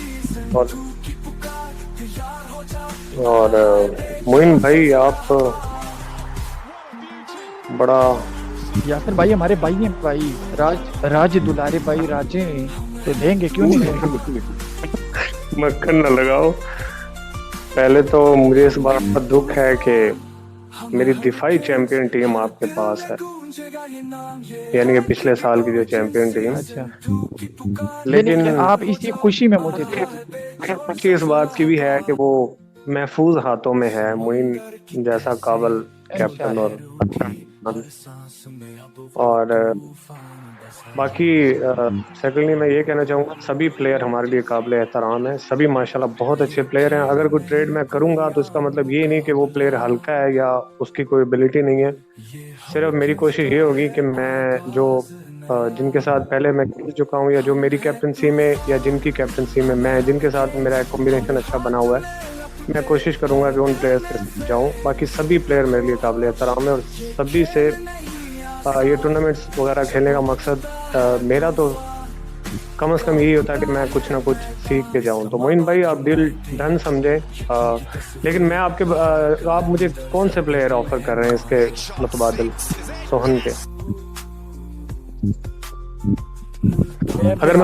और मोइन भाई आप बड़ा यासिर भाई हमारे भाई हैं भाई, राज दुलारे भाई, राजे, तो देंगे, क्यों नहीं देंगे? मक्खन न लगाओ। पहले तो मुझे इस बात का दुख है कि मेरी दिफाई चैंपियन टीम आपके पास है, यानी कि पिछले साल की जो चैंपियन टीम। अच्छा, लेकिन आप इसी खुशी में मुझे खुशी इस बात की भी है कि वो महफूज हाथों में है, मोइन जैसा काबल कैप्टन और बाकी सेकेंडली मैं ये कहना चाहूँगा सभी प्लेयर हमारे लिए काबिल एहतराम है, सभी माशाल्लाह बहुत अच्छे प्लेयर हैं। अगर कोई ट्रेड मैं करूँगा तो इसका मतलब ये नहीं कि वो प्लेयर हल्का है या उसकी कोई एबिलिटी नहीं है। सिर्फ मेरी कोशिश ये होगी कि मैं जो जिनके साथ पहले मैं खेल चुका हूँ या जो मेरी कैप्टनसी में या जिनकी कैप्टनसी में मैं जिनके साथ मेरा एक कॉम्बिनेशन अच्छा बना हुआ है, मैं कोशिश करूँगा कि उन प्लेयर्स से जाऊँ। बाकी सभी प्लेयर मेरे लिए काबिल एहतराम है और सभी से ये टूर्नामेंट्स वगैरह खेलने का मकसद मेरा तो कम से कम यही होता है कि मैं कुछ ना कुछ सीख के जाऊं। तो मोइन भाई आप डील डन समझे, लेकिन मैं आपके आप मुझे कौन से प्लेयर ऑफर कर रहे हैं इसके मुतबादिल सोहन के? अगर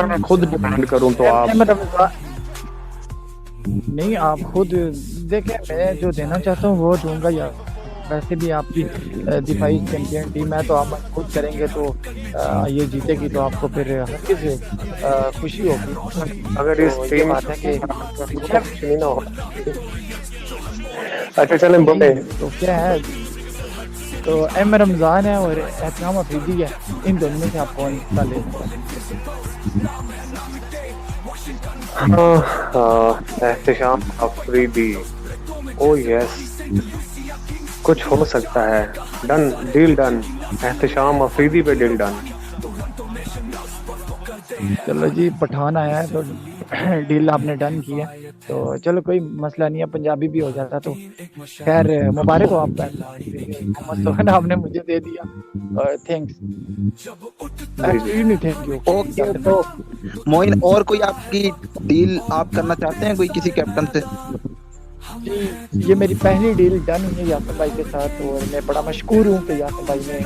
मैं खुद डिमांड करूं तो आप नहीं, आप खुद देखें, मैं जो देना चाहता हूँ वो दूंगा यार। वैसे भी आपकी दिफाई चैंपियन टीम है, तो आप खुद करेंगे तो ये जीतेगी, तो आपको फिर हर किसी खुशी होगी। अगर इस तो टीम बात है कि ना हो। अच्छा चलें बोले तो क्या है, तो एम रमज़ान है और एहतराम अफरीदी है, इन दोनों में से आप कौन सा ले? एहतशाम अफरीदी, ओ यस, कुछ हो सकता है। Done, deal done, Ehtesham Afridi पे डील डन। चलो जी, पठान आया है तो डील आपने डन की है, तो चलो कोई मसला नहीं है, पंजाबी भी हो जाता तो खैर मुबारक हो आपका। आपने मुझे दे दिया, थैंक्स। Thank you. ओके, तो मोइन और कोई आपकी डील आप करना चाहते हैं कोई किसी कैप्टन से? जी, ये मेरी पहली डील डन हुई है यासिर भाई के साथ और मैं बड़ा मशकूर हूँ कि यासिर भाई ने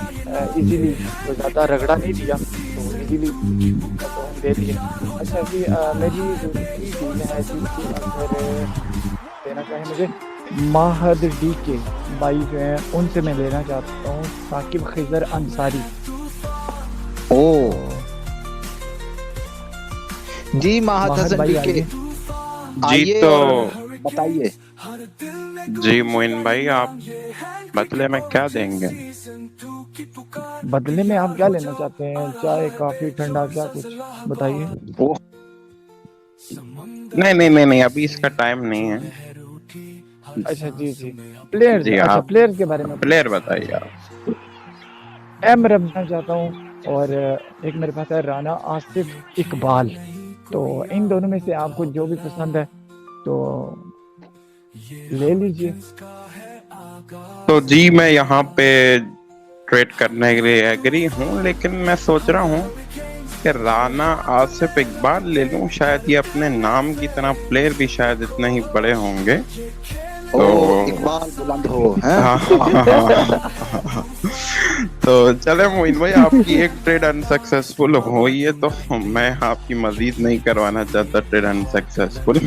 इजीली तो ज़्यादा रगड़ा नहीं दिया, तो इजीली दे दिया। अच्छा जी, मेरी दूसरी डील है जी कि अगर देना चाहे मुझे माहद डी के भाई जो हैं उनसे मैं लेना चाहता हूँ साकिब खिजर अंसारी। ओ जी, माहद हसन डी के जी, तो बताइए जी मोइन भाई आप बदले में क्या देंगे? बदले में आप क्या लेना चाहते हैं? चाय, कॉफी, ठंडा, क्या कुछ बताइए। नहीं, अभी इसका टाइम नहीं है। अच्छा जी, प्लेयर्स, अच्छा प्लेयर्स के बारे में प्लेयर बताइए आप। एम रमज़ान चाहता हूँ और एक मेरे पास है राना आसिफ इकबाल, तो इन दोनों में से आपको जो भी पसंद है तो ले लीजिए। तो जी मैं यहाँ पे ट्रेड करने के लिए एग्री हूँ, लेकिन मैं सोच रहा हूँ कि राना आसिफ इकबाल ले लूँ, शायद ये अपने नाम की तरह प्लेयर भी शायद इतने ही बड़े होंगे। तो इकबाल बुलंद हो, तो चले मोइन भाई, आपकी एक ट्रेड अनसक्सेसफुल हुई है तो मैं आपकी मजीद नहीं करवाना चाहता ट्रेड अनसक्सेसफुल।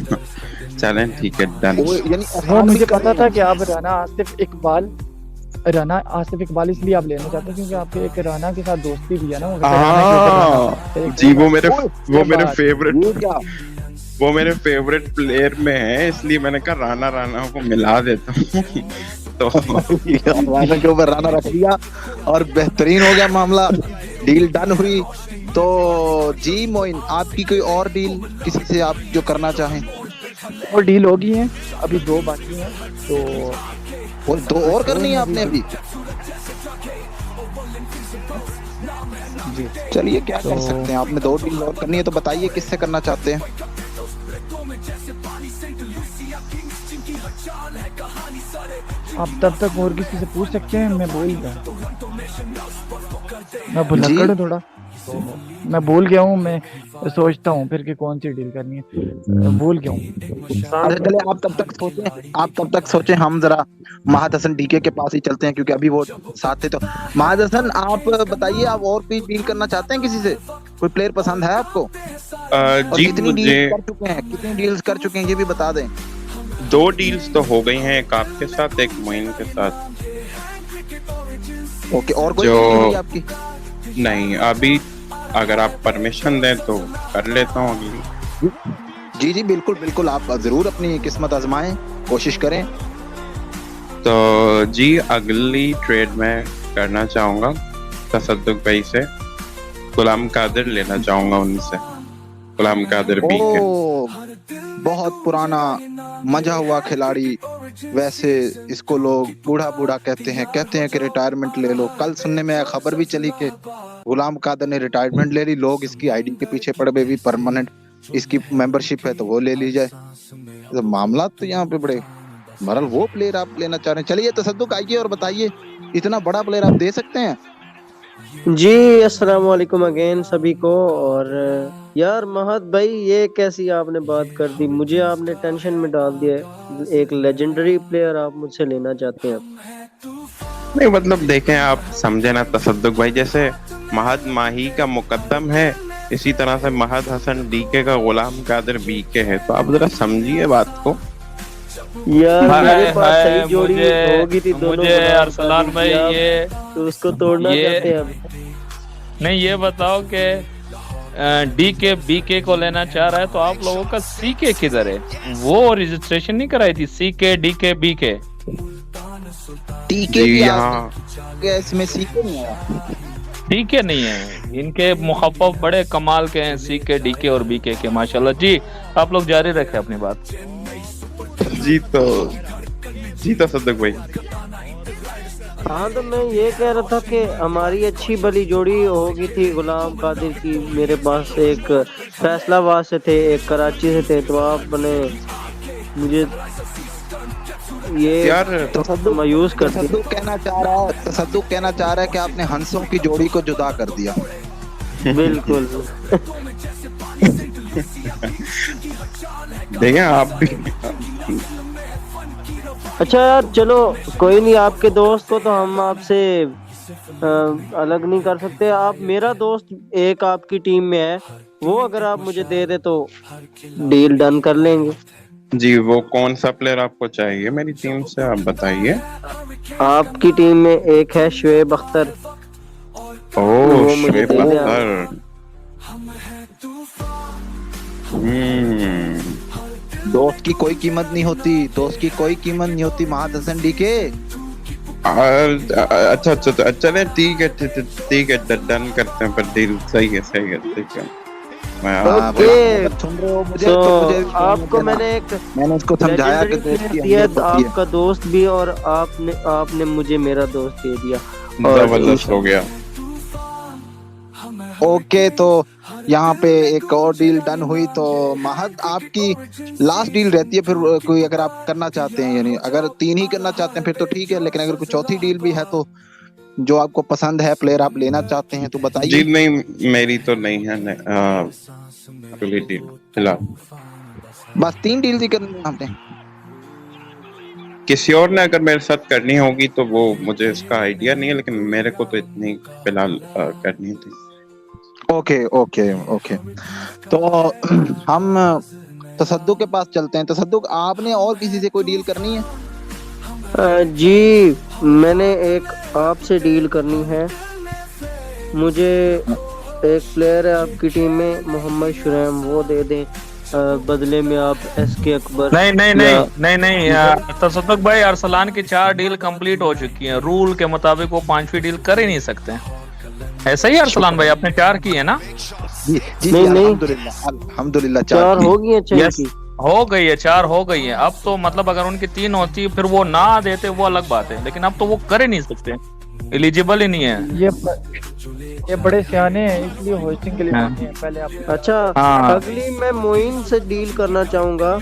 चलें ठीक है, डन। वो मुझे पता था कि आप राना आसिफ इकबाल इसलिए आप लेना चाहते हैं क्योंकि आपके एक राना के साथ दोस्ती भी है ना। जी, वो मेरे फेवरेट प्लेयर में है, इसलिए मैंने कहा राना को मिला देता हूँ। तो राना के ऊपर राना रख दिया और बेहतरीन हो गया मामला, डील डन हुई। तो जी मोइन, आपकी कोई और डील किसी से आप जो करना चाहें? और डील होगी है, अभी 2 बाकी हैं, तो और 2 और करनी है आपने अभी? जी चलिए, क्या कर सकते हैं, आपने 2 डील और करनी है, तो बताइए किससे करना चाहते हैं? आप तब तक और किसी से पूछ सकते हैं, मैं भूल गया, मैं भुलक्कड़ हूं थोड़ा, मैं भूल गया हूँ, मैं सोचता हूँ फिर कि कौन सी डील करनी है, भूल गया हूँ। चले आप तब तक सोचें, हम जरा माहद हसन डीके के पास ही चलते हैं क्योंकि अभी वो साथ थे। तो माहद हसन, आप बताइए, आप और भी डील करना चाहते हैं किसी से? कोई प्लेयर पसंद है आपको? जी, कितनी डील कर चुके हैं, कितनी डील्स कर चुके हैं, ये भी बता दें। 2 डील्स तो हो गई हैं, एक आपके साथ एक मोइन के साथ। ओके, और कोई जो deal हुई आपकी? नहीं, अभी अगर आप परमिशन दें तो कर लेता हूँ अगली। जी जी बिल्कुल बिल्कुल, आप जरूर अपनी किस्मत आजमाएं, कोशिश करें। तो जी अगली ट्रेड मैं करना चाहूँगा तसद्दुक भाई से, गुलाम कादिर लेना चाहूँगा उनसे, गुलाम कादिर बी के। ओ, बहुत पुराना मजा हुआ खिलाड़ी, वैसे इसको लोग बूढ़ा बूढ़ा कहते हैं कि रिटायरमेंट ले लो। कल सुनने में खबर भी चली कि गुलाम कादिर ने रिटायरमेंट ले ली, लोग इसकी आईडी के पीछे पड़ गए, भी परमानेंट इसकी मेंबरशिप है तो वो ले ली जाए। तो मामला तो यहाँ पे बड़े, बहरहाल वो प्लेयर आप लेना चाह रहे हैं। चलिए तसद्दुक आइए और बताइए, इतना बड़ा प्लेयर आप दे सकते हैं? जी अस्सलाम वालेकुम अगेन सभी को। और यार महद भाई, ये कैसी आपने बात कर दी, मुझे आपने टेंशन में डाल दिया। एक लेजेंडरी प्लेयर आप मुझसे लेना चाहते हैं? नहीं मतलब देखें, आप समझे ना तसद्दुक भाई, जैसे महद माही का मुकद्दम है, इसी तरह से महद हसन डीके का गुलाम कादिर बीके है, तो आप जरा समझिए बात को। यार मेरे पास सही जोड़ी होगी थी दोनों। मुझे अरसलान भाई ये तो उसको तोड़ना चाहते हैं अब। नहीं, ये बताओ कि डी के बी के को लेना चाह रहा है, तो आप लोगों का सी के किधर है? वो रजिस्ट्रेशन नहीं कराई थी, सी के डी के बी के? टीके इसमें सी के नहीं है, ठीक है नहीं है, इनके मुखफ़्फ़फ़ बड़े कमाल के हैं, सी के डी के और बी के माशाल्लाह। जी आप लोग जारी रखें अपनी बात। जी तसद्दुक भाई। हाँ, तो मैं ये कह रहा था कि हमारी अच्छी भली जोड़ी होगी थी गुलाम कादिर की। मेरे पास एक फैसलाबाद से थे, एक कराची से थे, तो आपने मुझे ये यार मायूस कर दिया। तसद्दुक कहना चाह रहा है कि आपने हंसों की जोड़ी को जुदा कर दिया। बिल्कुल। देखिए आप भी। अच्छा यार चलो कोई नहीं, आपके दोस्त को तो हम आपसे अलग नहीं कर सकते। आप मेरा दोस्त एक आपकी टीम में है, वो अगर आप मुझे दे दे तो डील डन कर लेंगे। जी वो कौन सा प्लेयर आपको चाहिए मेरी टीम से, आप बताइए। आपकी टीम में एक है शुएब अख्तर। ओह शुएब अख्तर। दोस्त की कोई कीमत नहीं होती, महद हसन डीके। अच्छा चले ठीक है डन करते हैं, पर डील सही है ठीक है। सुन रहे हो मुझे? तो मुझे आपको मैंने उसको समझाया कि दोस्त आपका दोस्त भी, और आपने मुझे मेरा दोस्त दे दिया, जबरदस्त हो गया। ओके, तो यहाँ पे एक और डील डन हुई। तो महद आपकी लास्ट डील रहती है फिर कोई, अगर आप करना चाहते हैं, यानी अगर 3 ही करना चाहते हैं फिर तो ठीक है, लेकिन अगर कोई चौथी डील भी है तो जो आपको पसंद है प्लेयर आप लेना चाहते हैं तो बताइए। जी नहीं, मेरी तो नहीं है अगली डील फिलहाल। बस 3 डील ही करनी है आपने? किसी और ने अगर मेरे साथ करनी होगी तो वो मुझे इसका आइडिया नहीं है, लेकिन मेरे को तो इतनी फिलहाल करनी थी। ओके। तो हम तसद्दुक के पास चलते हैं। तसद्दुक, आपने और किसी से कोई डील करनी है? जी मैंने एक आपसे डील करनी है। मुझे एक प्लेयर है आपकी टीम में, मोहम्मद शुरैम, वो दे दें, बदले में आप एसके अकबर। नहीं तसद्दुक भाई, अरसलान की 4 डील कंप्लीट हो चुकी हैं, रूल के मुताबिक वो 5वीं डील कर ही नहीं सकते। ऐसा ही अरसलान भाई, आपने 4 की है ना? जी अल्हम्दुलिल्लाह 4 हो गई है। हो गई है, 4 हो गई है। अब तो मतलब अगर उनकी 3 होती फिर वो ना देते, वो अलग बात है, लेकिन अब तो वो कर ही नहीं सकते, एलिजिबल ही नहीं है। ये बड़े सियाने हैं, इसलिए होस्टिंग के लिए हैं। पहले आप अच्छा अगली मैं मोइन से डील करना चाहूंगा।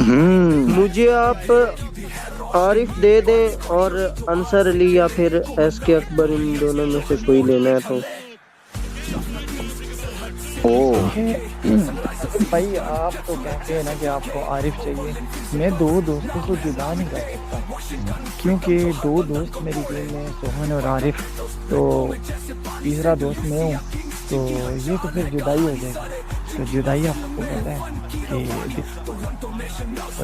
मुझे आप आरिफ दे दें और अंसर अली या फिर एसके अकबर, इन दोनों में से कोई लेना है तो। भाई आप तो कहते हैं ना कि आपको आरिफ चाहिए, मैं 2 दोस्तों को जुदा नहीं कर सकता, क्योंकि 2 दोस्त मेरी टीम में, सोहन और आरिफ, तो तीसरा दोस्त मैं हूँ, तो ये तो फिर जुदाई हो जाएगी। तो जुदाई आपको पता है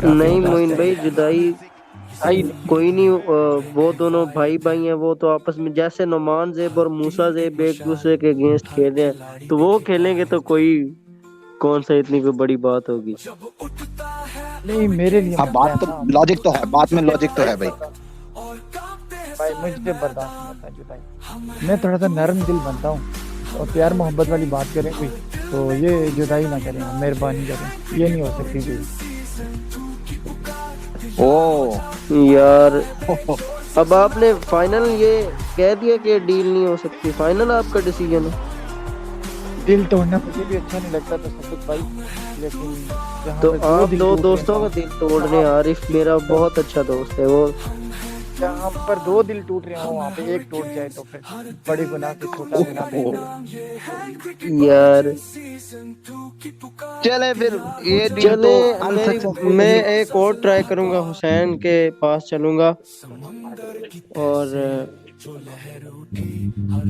कि नहीं मोइन भाई, जुदाई कोई नहीं। वो दोनों भाई भाई हैं, वो तो आपस में जैसे नुमान ज़ेब और मूसा ज़ेब एक दूसरे के अगेंस्ट खेल रहे हैं, तो वो खेलेंगे तो कोई कौन सा इतनी कोई बड़ी बात होगी। नहीं मेरे लिए हाँ बात तो लॉजिक तो है, बात में लॉजिक तो है भाई। भाई मुझे बर्दाश्त नहीं होता जुदाई, मैं थोड़ा सा नरम दिल बनता हूँ और प्यार मोहब्बत वाली बात करें कोई तो ये जुदाई ना करें, मेहरबानी करें, ये नहीं हो सकती थी। ओ यार, अब आपने फाइनल ये कह दिया कि डील नहीं हो सकती, फाइनल आपका डिसीजन है। दिल तोड़ना मुझे भी अच्छा नहीं लगता तसद्दुक भाई, लेकिन तो आप दो दोस्तों का दिल तोड़ रहे हैं। आरिफ मेरा बहुत अच्छा दोस्त है, वो जहाँ पर दो दिल टूट रहे हो वहाँ पे एक टूट जाए तो फिर बड़े गुनाह से छोटा गुनाह बेहतर। यार चले फिर ये चले, मैं एक और ट्राई करूंगा, हुसैन के पास चलूंगा और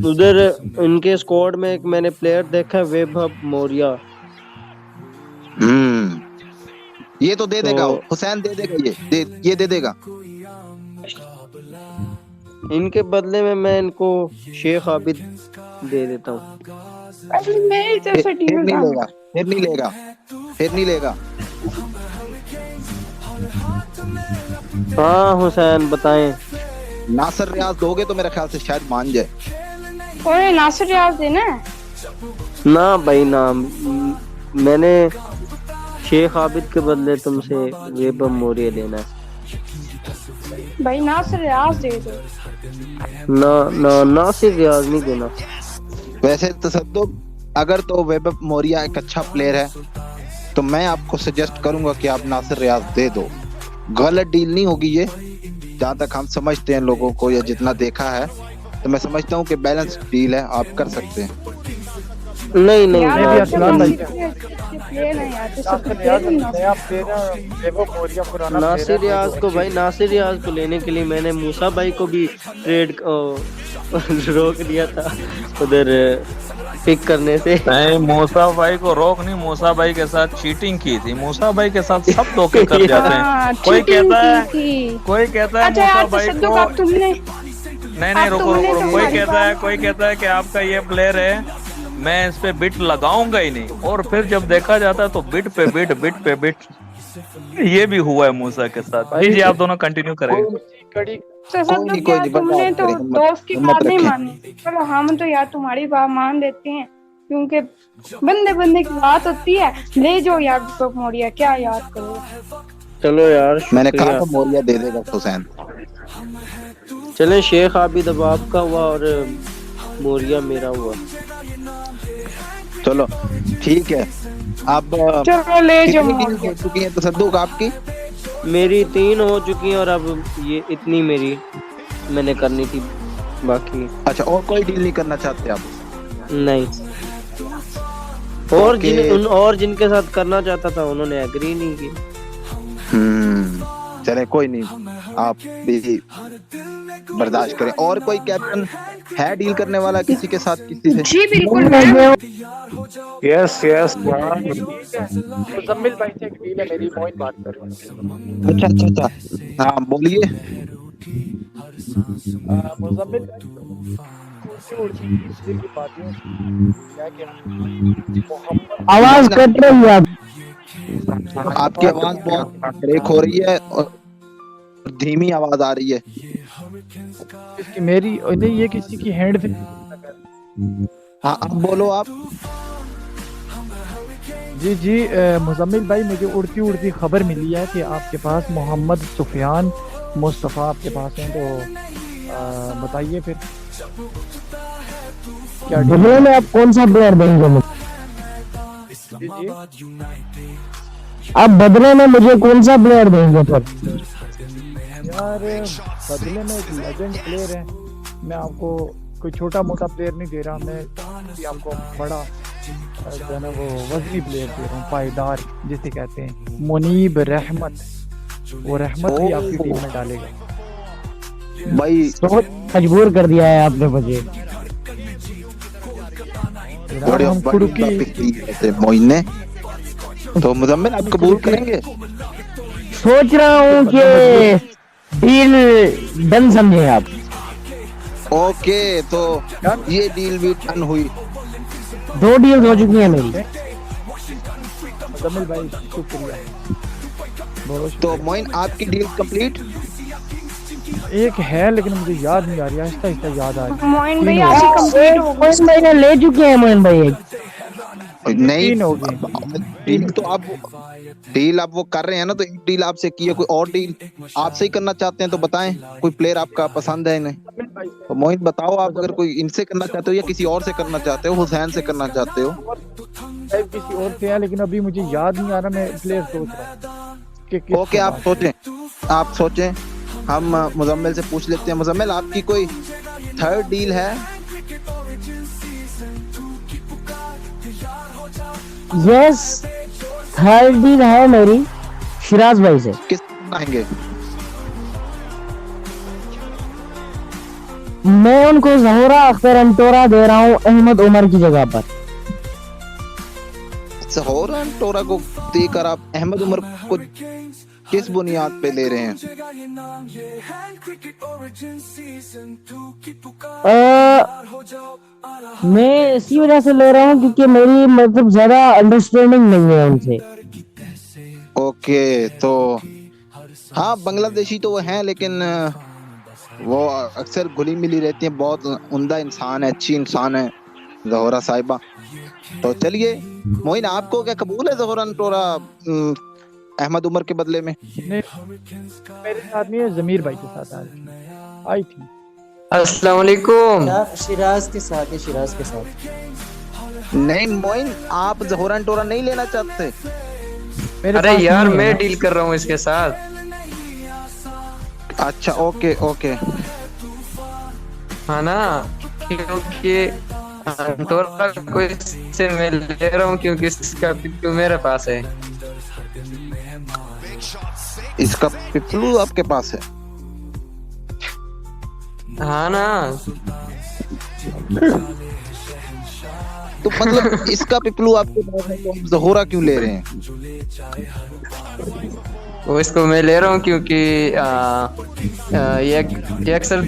उधर इनके स्क्वाड में एक मैंने प्लेयर देखा है, वैभव मौर्य। ये तो दे देगा हुसैन, दे देगा ये दे देगा। इनके बदले में मैं इनको शेख आबिद दे देता हूँ। फिर नहीं लेगा। हाँ हुसैन बताएं। नासिर रियाज दोगे तो मेरे ख्याल से शायद मान जाए। ओए नासिर रियाज देना है ना भाई ना, मैंने शेख आबिद के बदले तुमसे वैभव मौर्य लेना है। भाई नासिर रियाज दे दो। ना नासिर रियाज नहीं देना। वैसे तसद्दुक अगर तो वैभव मौर्य एक अच्छा प्लेयर है तो मैं आपको सजेस्ट करूंगा कि आप नासिर रियाज दे दो। गलत डील नहीं होगी ये, जहाँ तक हम समझते हैं लोगों को या जितना देखा है, तो मैं समझता हूँ कि बैलेंस डील है, आप कर सकते हैं। नहीं नासिर रियाज को भाई, नासिर रियाज को लेने के लिए मैंने मूसा भाई को भी ट्रेड रोक दिया था उधर पिक करने से। नहीं मूसा भाई को रोक नहीं, मूसा भाई के साथ चीटिंग की थी। मूसा भाई के साथ सब धोखे कर जाते हैं। कोई कहता है मूसा भाई को नहीं रुको, कोई कहता है कि आपका ये प्लेयर है, मैं इस पे बिट लगाऊंगा ही नहीं, और फिर जब देखा जाता है तो बिट पे बिट। ये भी हुआ है मूसा के साथ। जी आप दोनों कंटिन्यू करेंगे। तुमने तो दोस्त की बात नहीं मानी, चलो हम तो यार तुम्हारी बात मान लेते हैं, क्योंकि बंदे की बात होती है। ले जाओ यार वैभव मौर्य, क्या याद करो। चलो यार मैंने कहा तो मौर्य दे देगा हुसैन। चले शेख आबिद अब आपका हुआ और मौर्य मेरा हुआ। चलो ठीक है, अब चलो ले जाओ। हो चुकी है तसद्दुक आपकी? मेरी 3 हो चुकी हैं और अब ये इतनी मेरी मैंने करनी थी बाकी। अच्छा, और कोई डील नहीं करना चाहते आप? नहीं, और जिनके साथ करना चाहता था उन्होंने एग्री नहीं की। चले कोई नहीं, आप भी बर्दाश्त करें। और कोई कैप्टन है डील करने वाला किसी के साथ, किसी से? जी बिल्कुल। यस मुजम्मिल भाई से एक डील है मेरी, मोइन बात कर रहा हूं। अच्छा हाँ बोलिए। मुजम्मिल आवाज कट रही है, आपकी आवाज बहुत ब्रेक हो रही है और धीमी आवाज आ रही है। इसकी मेरी नहीं, ये किसी की हैंड से। हाँ अब बोलो आप। जी मुजम्मिल भाई, मुझे उड़ती खबर मिली है कि आपके पास मोहम्मद सुफियान मुस्तफ़ा आपके पास हैं, तो बताइए फिर क्या बदले में आप कौन सा प्लेयर देंगे मुझे? आप बदले में मुझे कौन सा प्लेयर देंगे फिर? यार बदले में एक लेजेंड प्लेयर है, मैं आपको कोई छोटा मोटा प्लेयर नहीं दे रहा, मैं आपको बड़ा जो है ना वो वजनी प्लेयर दे रहा हूँ, पायदार जिसे कहते हैं, मुनीब रहमत। वो रहमत भी आपकी टीम में डालेगा भाई। बहुत मजबूर कर दिया है आपने मुझे। बड़े हम कुड़की पिक दी है मोइन ने। तो मुजम्मिल आप कबूल करेंगे? सोच रहा हूँ कि डील डन समझे आप। ओके, तो ये डील भी डन हुई। 2 डील हो चुकी है मेरी। मुजम्मिल भाई शुक्रिया। तो मोइन आपकी डील कंप्लीट? एक है लेकिन मुझे याद नहीं आ रही, आहिस्ता आहिस्ता याद आ रही है। मोइन भाई आपकी कंप्लीट हो गई। मोइन भाई ने ले चुके हैं मोइन भाई एक। नहीं, डील तो आप डील आप वो कर रहे हैं ना, तो एक डील आपसे की है, कोई और डील आपसे ही करना चाहते हैं तो बताएं, कोई प्लेयर आपका पसंद है इन्हें? तो मोइन बताओ, आप अगर कोई इनसे करना चाहते हो या किसी और से करना चाहते हो, हुसैन से करना चाहते हो? किसी और से है लेकिन अभी मुझे याद नहीं आ रहा, मैं प्लेयर सोच रहा हूं। ओके, आप सोचें, हम मुजम्मिल से पूछ लेते हैं। मुजम्मिल आपकी कोई थर्ड डील है? यस, थर्ड डील है मेरी शिराज भाई से। किस आएंगे? मैं उनको जहोरा अख्तर अंटोरा दे रहा हूँ अहमद उमर की जगह पर। जहोरा अंटोरा को देकर आप अहमद उमर को किस बुनियाद पे ले रहे हैं? मैं इसी वजह से ले रहा हूँ क्योंकि मेरी मतलब ज्यादा अंडरस्टैंडिंग नहीं है उनसे। ओके, तो हाँ, बांग्लादेशी तो वो हैं लेकिन वो अक्सर घुली मिली रहती हैं। बहुत उम्दा इंसान है, अच्छी इंसान है जहोरा साहिबा। तो चलिए मोइन, आपको क्या कबूल है जहोरा अंटोरा अहमद उमर के बदले में? मेरे साथ नहीं है, जमीर भाई के साथ आई थी। अस्सलाम वालेकुम। शिराज के साथ है, शिराज के साथ। नहीं मोइन, आप जहोरा अंटोरा नहीं लेना चाहते? अरे यार, मैं डील कर रहा हूँ इसके साथ। अच्छा, ओके ओके, हाँ ना, क्योंकि अंटोरा को इससे मैं ले रहा हूँ क्योंकि इसका पिट्टू मेरे पास है। इसका पिपलू आपके पास है? हाँ ना। तो मतलब इसका पिपलू आपके पास है तो आप जहोरा क्यों ले रहे हैं? वो इसको मैं ले रहा हूँ क्योंकि ये अक्सर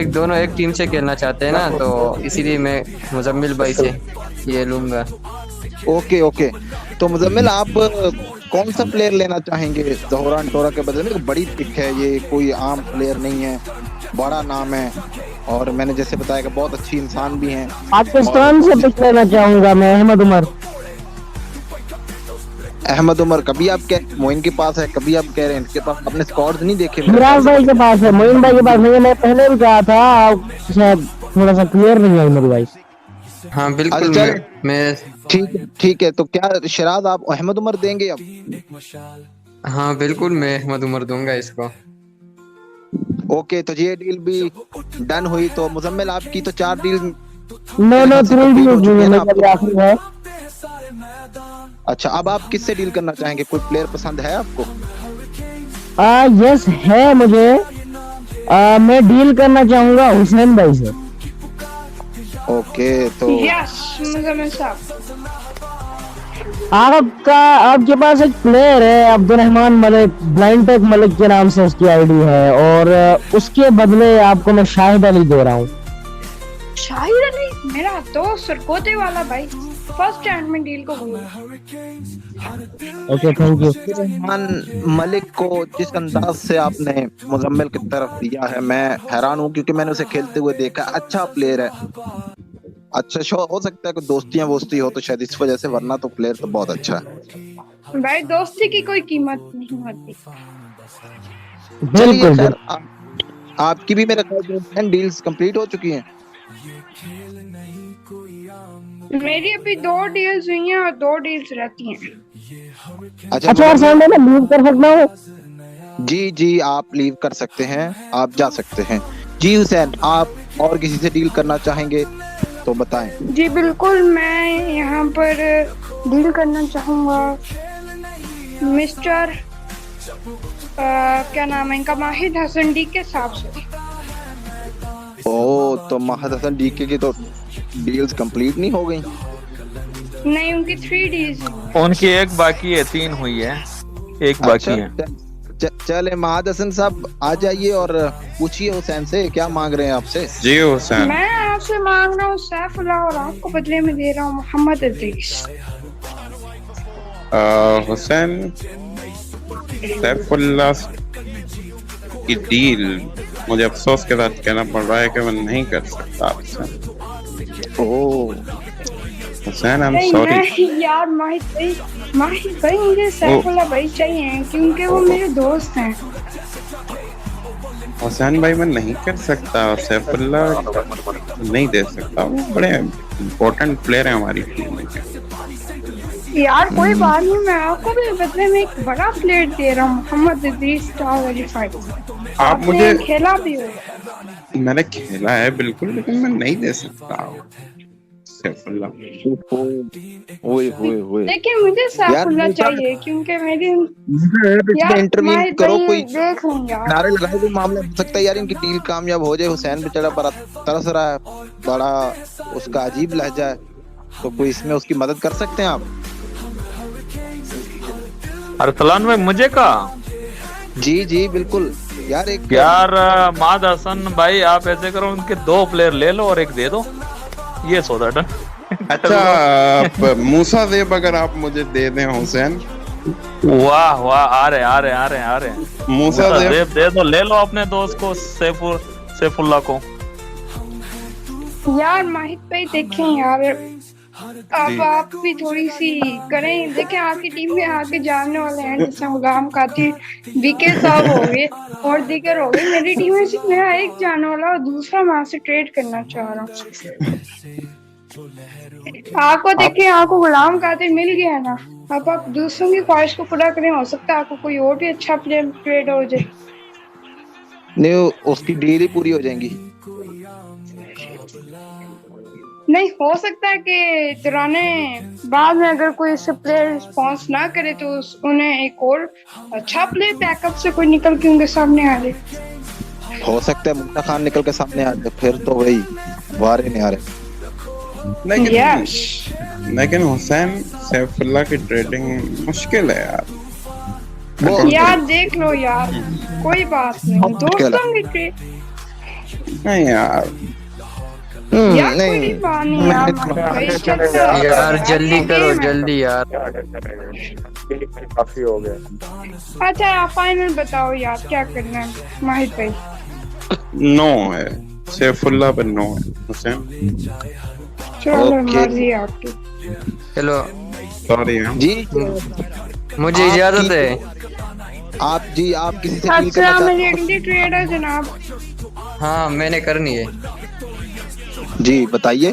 दोनों एक टीम से खेलना चाहते हैं ना, तो इसीलिए मैं मुजम्मिल भाई से ये लूंगा। ओके ओके, तो मुजम्मिल आप कौन सा प्लेयर लेना चाहेंगे जहोरा अंटोरा के बदले में? बड़ी पिक है ये, कोई आम प्लेयर नहीं है, बड़ा नाम है, और मैंने जैसे बताया कि बहुत अच्छी इंसान भी हैं। पाकिस्तान से पिक लेना चाहूंगा मैं अहमद उमर। अहमद उमर कभी आप मोइन के पास है, कभी आप कह रहे हैं इनके पास। अपने स्क्वाड्स नहीं देखे? शिराज भाई के पास है, मोइन भाई के पास नहीं है। मैं पहले भी कहा था, शायद थोड़ा सा क्लियर नहीं है मेरी भाई। हाँ बिल्कुल, मैं ठीक है। तो क्या शिराज आप अहमद उमर देंगे अब? हाँ बिल्कुल, मैं अहमद उमर दूंगा इसको। ओके, तो ये डील भी डन हुई। तो मुजम्मिल आपकी तो 4 डील नो 3 डील है। अच्छा, अब आप किससे डील करना चाहेंगे? कोई प्लेयर पसंद है आपको? यस है मुझे। मैं डील करना चाहूंगा हुसैन भाई से। ओके, तो यस मुजम्मिल साहब, आपके पास एक प्लेयर है अब्दुर्रहमान मलिक, ब्लाइंड टेक मलिक के नाम से उसकी आईडी है, और उसके बदले आपको मैं शाहिद अली दे रहा हूँ। शाहिद अली मेरा दोस्त सरकोते वाला भाई, फर्स्ट हैंड में डील को okay, thank you. Abdurrahman Malik को जिस अंदाज से आपने मुजम्मिल की तरफ दिया है, मैं हैरान हूँ क्योंकि मैंने उसे खेलते हुए देखा। अच्छा प्लेयर है, अच्छा शो हो सकता है कि दोस्तियां वोस्ती हो तो शायद इस वजह से, वरना तो प्लेयर तो बहुत अच्छा है भाई। दोस्ती की कोई कीमत नहीं होती। बिल्कुल। आपकी भी मेरे ख्याल डील्स कंप्लीट हो चुकी हैं। मेरी अभी 2 डील्स हुई हैं और 2 डील्स रहती हैं। अच्छा, और संडे में लीव कर सकता हूँ? जी, आप लीव कर सकते हैं, आप जा सकते हैं। जी हुसैन, आप और किसी से डील करना चाहेंगे तो बताएं। जी बिल्कुल, मैं यहाँ पर डील करना चाहूँगा मिस्टर क्या नाम है इनका, माहिद हसन डी के साहब से। ओ, तो माहिद हसन डी के तो डील्स कंप्लीट नहीं हो गई? नहीं, उनकी 3 डीज। उनकी एक बाकी है, 3 हुई है, एक बाकी है। चले महाद हसन साहब आ जाइए और पूछिए हुसैन से क्या मांग रहे हैं आपसे। जी हुसैन। मैं आपसे मांग रहा हूँ सैफुल्लाह और आपको बदले में दे रहा हूँ मोहम्मद अजीज। हुसैन, सैफुल्लाह की डील मुझे अफसोस के साथ कहना पड़ रहा है कि मैं नहीं कर सकता आपसे। ओह हुसैन, आई एम सॉरी यार माहिद भाई मुझे सैफुल्लाह भाई चाहिए क्योंकि वो मेरे दोस्त हैं। हुसैन भाई, मैं नहीं कर सकता, सैफुल्लाह नहीं दे सकता, वो बड़े इम्पोर्टेंट प्लेयर हैं हमारी टीम में। यार कोई बात नहीं, मैं आपको भी बदले में एक बड़ा प्लेयर दे रहा हूँ मोहम्मद अजीज स्टार वेरीफाइड। आप मुझे खेला भी हो? मैंने खेला है बिल्कुल, लेकिन मैं नहीं दे सकता सैफुल्लाह। लेकिन मुझे सैफुल्लाह चाहिए क्योंकि मेरी यार इंटरव्यू करो, कोई देख लूं यार, नारे लगाए, कोई मामला हो सकता है यार इनकी डील कामयाब हो जाए। हुसैन बेचारा बड़ा तरस रहा है, बड़ा उसका अजीब लहजा है, तो कोई इसमें उसकी मदद कर सकते हैं आप? अरसलान में मुझे का? जी जी बिल्कुल यार। एक यार माद हसन भाई, आप ऐसे करो, उनके 2 प्लेयर ले लो और एक दे दो, ये सौदा डन। अच्छा मूसा ज़ेब अगर आप मुझे दे दें हुसैन। वाह वाह, आ रहे मूसा ज़ेब दे दो, ले लो अपने दोस्त को, सैफुल्लाह को। यार माहिद भाई देखें यार, अब आप भी थोड़ी सी करें, देखें आपकी टीम में आके जानने वाले हैं जैसे गुलाम कातिल, बीके साहब हो गए और दीगर हो गए। मेरी टीम में सिर्फ मेरा एक जाने वाला और दूसरा मैं आपसे ट्रेड करना चाह रहा हूँ। आपको देखें, आपको गुलाम कातिल मिल गया है ना, अब आप दूसरों की ख्वाहिश को पूरा करें, हो सकता है आपको कोई और भी अच्छा प्लेयर ट्रेड हो जाए। नहीं, उसकी डील ही पूरी हो जाएंगी। नहीं, हो सकता है कि दौराने बाद में अगर कोई इससे प्लेयर रिस्पॉन्स ना करे तो उन्हें एक और अच्छा प्लेयर बैकअप से कोई निकल के उनके सामने आ जाए। हो सकता है मुन्ना खान निकल के सामने आ जाए, फिर तो वही वारे नहीं आ रहे। लेकिन हुसैन, सैफुल्लाह की ट्रेडिंग मुश्किल है यार। यार देख लो यार, कोई बात नहीं, दोस्तों की ट्रेड नहीं यार। कोई बात नहीं यार जल्दी करो, जल्दी यार, काफी हो गया। अच्छा आप फाइनल बताओ यार, क्या करना है माहिद भाई? नो है, सैफुल्लाह पर नो है हुसैन। चलो मर्जी आपकी। चलो सॉरी जी, मुझे इजाजत है। आप जी आप किसी से डील अच्छा, करना मेरी अगली ट्रेड है जनाब। हाँ मैंने करनी है। जी बताइए।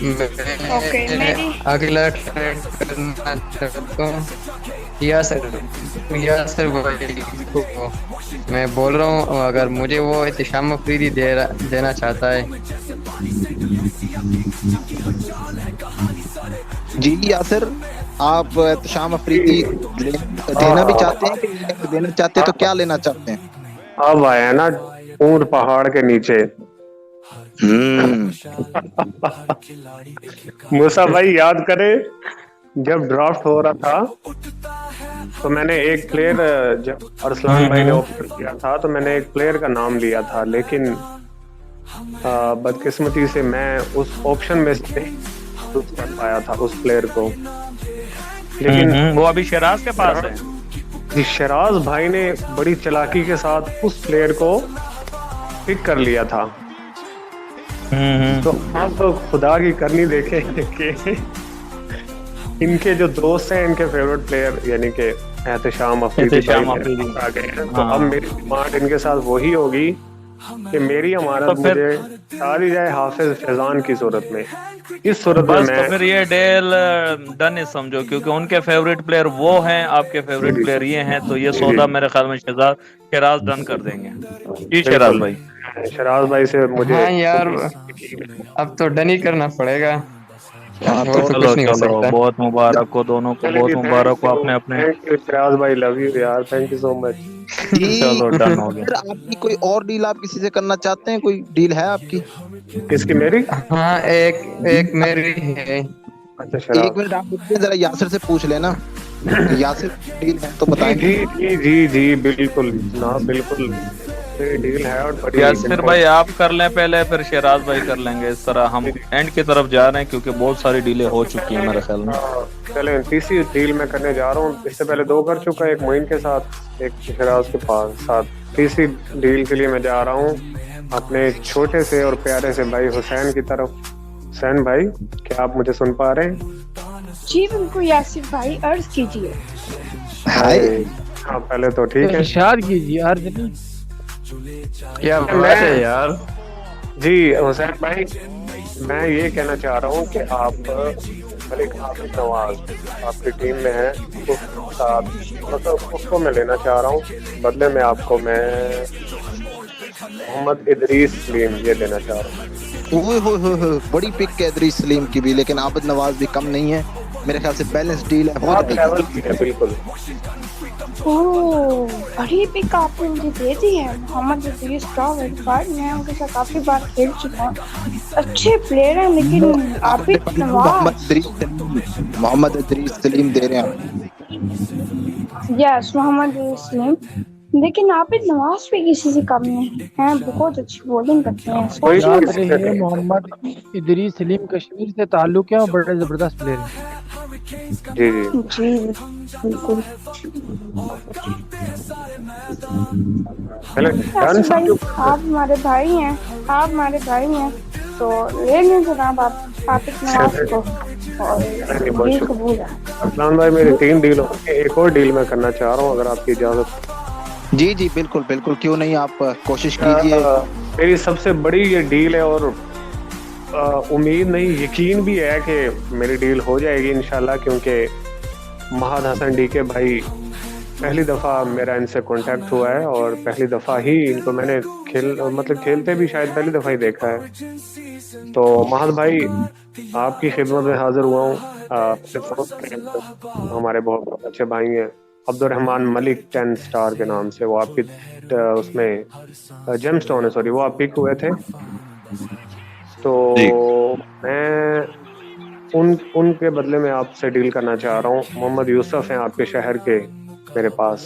मेरी अगला ट्रेड करना चाहता हूँ यासर भाई को। मैं बोल रहा हूँ अगर मुझे वो एहतिशाम अफरीदी देना चाहता है। जी यासर, आप एहतिशाम अफरीदी देना भी चाहते हैं कि देना चाहते हैं, तो क्या लेना चाहते हैं? अब आया ना ऊंट पहाड़ के नीचे। मूसा भाई याद करे, जब ड्राफ्ट हो रहा था तो मैंने एक प्लेयर, जब अरसलान भाई ने ऑफर किया था तो मैंने एक प्लेयर का नाम लिया था, लेकिन बदकिस्मती से मैं उस ऑप्शन में से चूज कर पाया था उस प्लेयर को। लेकिन वो अभी शराज के पास है। शराज भाई ने बड़ी चालाकी के साथ उस प्लेयर को पिक कर लिया था। तो आप तो खुदा की करनी देखे कि इनके जो दोस्त हैं, इनके फेवरेट प्लेयर यानी कि एहतिशाम अफरीदी आ गए हैं। तो अब मेरी डिमांड इनके साथ वही होगी कि मेरी अमानत मुझे सारी जाए हाफिज फैजान की सूरत में। इस सूरत में तो फिर ये डील डन ही समझो, क्योंकि उनके फेवरेट प्लेयर वो हैं, आपके फेवरेट प्लेयर ये हैं, तो ये सौदा मेरे ख्याल में शराज डन कर देंगे। जी शराज भाई, शराज भाई से मुझे हाँ यार अब तो डन ही करना पड़ेगा। हाँ, और तो तो चलो कुछ नहीं हो चलो, सकता। बहुत मुबारक हो दोनों को, बहुत मुबारक हो अपने अपने। थैंक यू सिराज भाई, लव यू यार, थैंक यू सो मच। जी चलो डन हो गया। सर, आपकी कोई और डील आप किसी से करना चाहते हैं? कोई डील है आपकी? किसकी, मेरी? हाँ, एक मेरी है। अच्छा शराब। एक मिनट आप रुकिए, जरा यासिर से पूछ लेना कि यासिर डील है तो जी बताएं। जी जी जी जी बिल्कुल ना, बिल्कुल मेरी डील है और बड़ी। यासिर भाई आप कर लें पहले, फिर शहराज भाई कर लेंगे। इस तरह हम एंड की तरफ जा रहे हैं क्योंकि बहुत सारी डीलें हो चुकी हैं मेरे ख्याल में। चले, तीसरी डील मैं करने जा रहा हूँ। इससे पहले 2 कर चुका, एक मोइन के साथ, एक शहराज के साथ। तीसरी डील के लिए मैं जा रहा हूँ अपने छोटे से और प्यारे से भाई हुसैन की तरफ। हुसैन भाई, क्या आप मुझे सुन पा रहे हैं? जी बिल्कुल यासिर भाई, अर्ज कीजिए। हाय। हाँ, पहले तो ठीक है, इरशाद कीजिए, अर्ज नहीं। क्या बात है यार। जी हुसैन भाई, मैं ये कहना चाह रहा हूँ कि आप मलिक हाफिज नवाज आपकी टीम में है, उसके साथ मतलब उसको मैं लेना चाह रहा हूँ। बदले में आपको मैं मोहम्मद इदरीस सलीम ये देना चाह रहा हूँ। ओए होए होए होए, बड़ी पिक है इदरीस सलीम की भी, लेकिन आबिद नवाज भी कम नहीं है मेरे ख्याल से। बैलेंस डील है, हो लेवल जाएगी। की है बिल्कुल। ओह, बड़ी पिक आपने मुझे दे दी है। मोहम्मद इदरीस कार्ड, मैं उनके साथ काफी बार खेल चुका हूँ, अच्छे प्लेयर हैं, लेकिन आबिद नवाज। मोहम्मद इदरीस सलीम दे रहे हैं। यस, मोहम्मद इदरीस सलीम, लेकिन आबिद नवाज भी किसी से कम नहीं है, बहुत अच्छी बॉलिंग करते हैं। याद रहे, मोहम्मद इदरीस सलीम कश्मीर से ताल्लुक है और बड़े जबरदस्त प्लेयर हैं। जी जी जी बिल्कुल। यासिर भाई, आप हमारे भाई हैं, आप हमारे भाई हैं, तो ले लें जनाब आप आबिद नवाज को, और डील कबूल है। अरसलान भाई, मेरी 3 डील हो गई, एक और डील मैं करना चाह रहा हूँ अगर आपकी इजाजत। जी जी बिल्कुल बिल्कुल, क्यों नहीं, आप कोशिश कीजिए। मेरी सबसे बड़ी ये डील है और उम्मीद नहीं, यकीन भी है कि मेरी डील हो जाएगी इंशाल्लाह, क्योंकि महद हसन डीके भाई पहली दफ़ा मेरा इनसे कांटेक्ट हुआ है और पहली दफ़ा ही इनको मैंने खेलते भी शायद पहली दफ़ा ही देखा है। तो महद भाई, आपकी खिदमत में हाजिर हुआ हूँ। हमारे बहुत अच्छे भाई हैं अब्दुर्रहमान मलिक 10 स्टार के नाम से, वो आपकी उसमें जेमस्टोन है, सॉरी, वो आप पिक हुए थे। तो मैं उनके बदले में आपसे डील करना चाह रहा हूँ। मोहम्मद यूसुफ हैं आपके शहर के मेरे पास।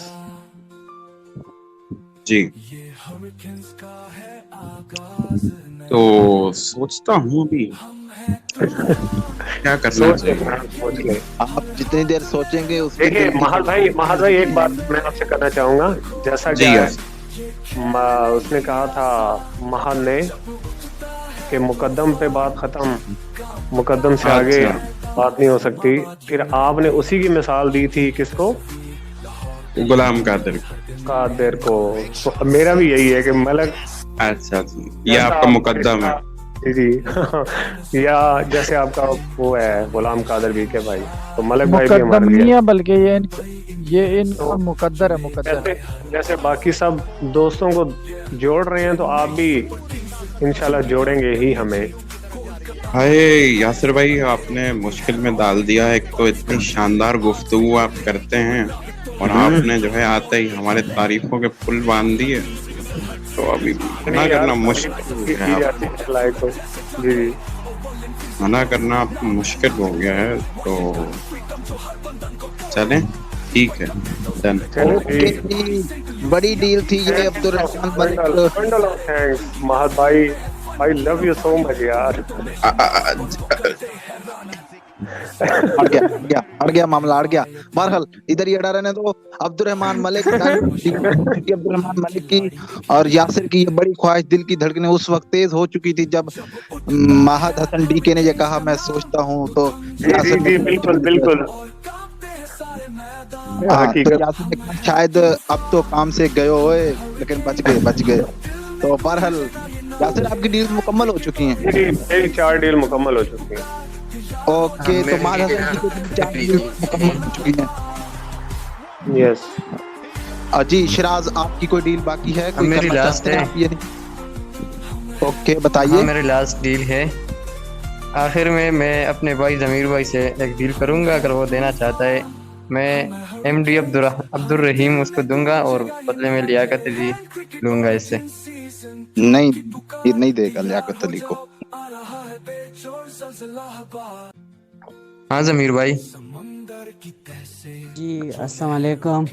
जी, तो सोचता हूँ अभी क्या करना चाहिए। आप जितनी देर सोचेंगे उसके देखिए महद भाई एक बात मैं आपसे करना चाहूंगा, जैसा कि उसने कहा था महद ने कि मुकद्दम पे बात खत्म, मुकद्दम से आगे बात नहीं हो सकती। फिर आपने उसी की मिसाल दी थी, किसको? गुलाम कादिर को। तो मेरा भी यही है कि मलक। अच्छा, ये आपका मुकद्दम है। जी जी या जैसे आपका वो है गुलाम कादिर भी के भाई, तो मलक भाई भी हमारे नहीं लिए है, बल्कि ये इनका मुकद्दर है, मुकद्दर। जैसे बाकी सब दोस्तों को जोड़ रहे हैं, तो आप भी इंशाल्लाह जोड़ेंगे ही हमें। हाय यासिर भाई, आपने मुश्किल में डाल दिया। एक तो इतनी शानदार गुफ्तगू आप करते हैं और आपने जो है आते ही हमारे तारीफों के पुल बांध दिए, तो अभी मना करना मुश्किल है। जी मना करना मुश्किल हो गया है, तो चलें, ठीक है, डन। बड़ी डील थी ये Abdurrahman Malik. Bundle of thanks Mahad भाई, I love you so much यार। अड़ गया मामला, अड़ गया। बहरहाल इधर ही अड़ा रहने दो। अब्दुर्रहमान मलिक अब्दुर्रहमान मलिक की और यासिर की ये बड़ी ख्वाहिश, दिल की धड़कनें उस वक्त तेज हो चुकी थी जब महद हसन डीके ने ये कहा मैं सोचता हूँ, तो यासिर जी बिल्कुल बिल्कुल। तो यासिर ने कहा शायद अब तो काम से गए हुए, लेकिन बच गए। तो बहरहाल यासिर, आपकी डील मुकम्मल हो चुकी हैं? मेरी 4 डील मुकम्मल हो चुकी हैं। ओके, तो महद हसन की 4 डील मुकम्मल हो चुकी हैं। यस जी शिराज, आपकी कोई डील बाकी है? कोई मेरी लास्ट है। ओके बताइए। मेरी लास्ट डील है। आखिर में मैं अपने भाई जमीर भाई से एक डील करूंगा, अगर वो देना चाहता है मैं एमडी अब्दुल रहीम उसको दूंगा और बदले में लियाकत अली लूंगा इससे। नहीं, ये नहीं देगा लियाकत अली को। हाँ जमीर भाई। जी अस्सलाम वालेकुम,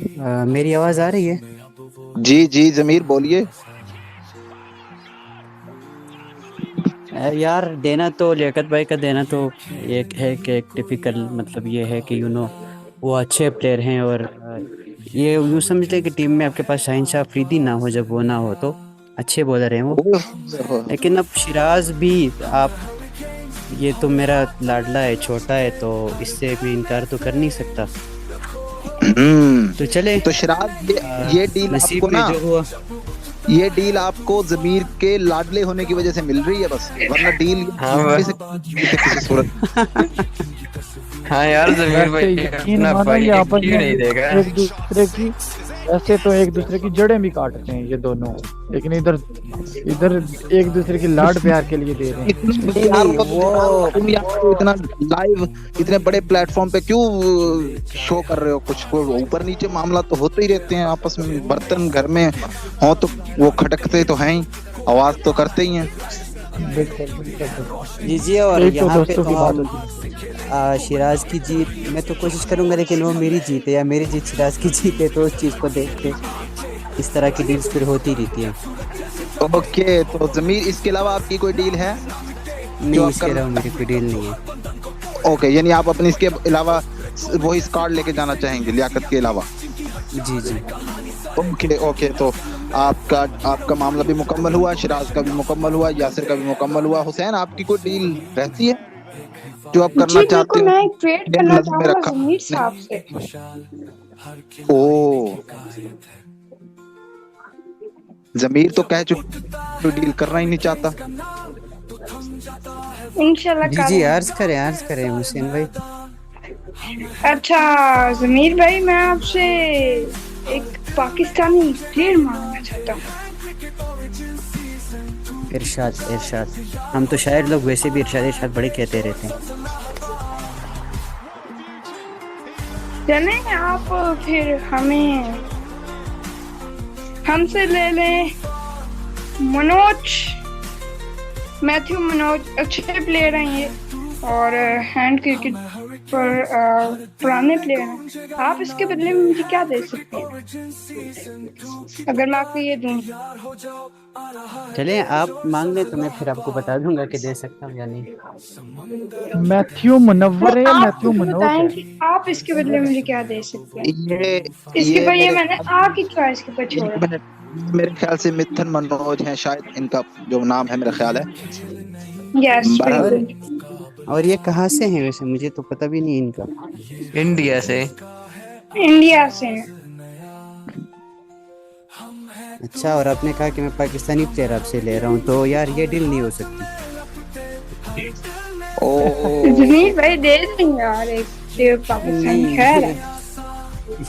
मेरी आवाज़ आ रही है? जी जी जमीर बोलिए। यार देना तो लियाकत भाई का देना तो एक है कि एक टिपिकल मतलब ये है कि वो अच्छे प्लेयर हैं और ये यूँ समझ लें कि टीम में आपके पास शाहीन शाह अफरीदी ना हो, जब वो ना हो तो अच्छे बॉलर हैं वो। लेकिन अब सिराज भी आप, ये तो मेरा लाडला है, छोटा है, तो इससे भी इनकार तो कर नहीं सकता। तो चले तो सिराज ये डील आपको ना, जो हुआ ये डील आपको जमीर के लाडले होने की वजह से मिल रही है बस, वरना डील किसी सूरत। हाँ यार जमीर भाई अपना भाई यहाँ पर क्यों नहीं देगा। एक दूसरे की ऐसे तो एक दूसरे की जड़ें भी काटते हैं ये दोनों, लेकिन इधर एक दूसरे की लाड प्यार के लिए दे रहे हैं। तुम यार इतना लाइव इतने बड़े प्लेटफॉर्म पे क्यों शो कर रहे हो? कुछ ऊपर नीचे मामला तो होते ही रहते हैं आपस में, बर्तन घर में हो तो वो खटकते तो हैं ही, आवाज तो करते ही हैं। जी और यहाँ पे तो शिराज की जीत मैं तो कोशिश करूंगा, लेकिन वो मेरी जीत है या मेरी जीत शिराज की जीत है, तो उस चीज़ को देख के इस तरह की डील्स फिर होती रहती है। ओके, तो जमीर इसके अलावा आपकी कोई डील है? नहीं, इसके अलावा मेरी कोई डील नहीं है। ओके, यानी आप अपने इसके अलावा वही स्क्वाड लेके जाना चाहेंगे लियाकत के अलावा? जी जी। ओके ओके, तो आपका मामला भी मुकम्मल हुआ, शिराज का भी मुकम्मल हुआ, यासिर का भी मुकम्मल हुआ। हुसैन आपकी कोई डील रहती है जो आप करना चाहते हो? मैं एक ट्रेड करना चाहूंगा जमीर साहब से। ओ, जमीर तो कह चुकी तो डील करना ही नहीं चाहता। इंशाल्लाह जी अर्ज करें हुसैन भाई। अच्छा जमीर भाई, मैं आपसे एक पाकिस्तानी प्लेयर मांगना चाहता हूँ। इरशाद, हम तो शायर लोग वैसे भी इरशाद बड़े कहते रहते हैं। चलें आप फिर हमसे ले लें मैथ्यू मनोज, अच्छे प्लेयर हैं ये और हैंड क्रिकेट पर पुराने प्लेयर हैं। आप इसके बदले में मुझे क्या दे सकते हैं अगर मैं आपको ये दूं? चलें आप मांग लें तो मैं फिर आपको बता दूंगा कि दे सकता हूँ या नहीं। मैथ्यू मुनव्वर है, मैथ्यू मनोज है। कि आप इसके बदले मुझे क्या दे सकते हैं? इसके पर ये मैंने आपकी चॉइस के ऊपर छोड़ा। मेरे ख्याल से मिथुन मनोज हैं शायद, इनका जो नाम है मेरा ख्याल है। यस। और ये कहाँ से हैं वैसे? मुझे तो पता भी नहीं इनका। इंडिया से। अच्छा, और आपने कहा कि मैं पाकिस्तानी प्लेयर आपसे ले रहा हूँ, तो यार ये डील नहीं हो सकती। जमीर भाई दे देंगे यार एक पाकिस्तानी, खैर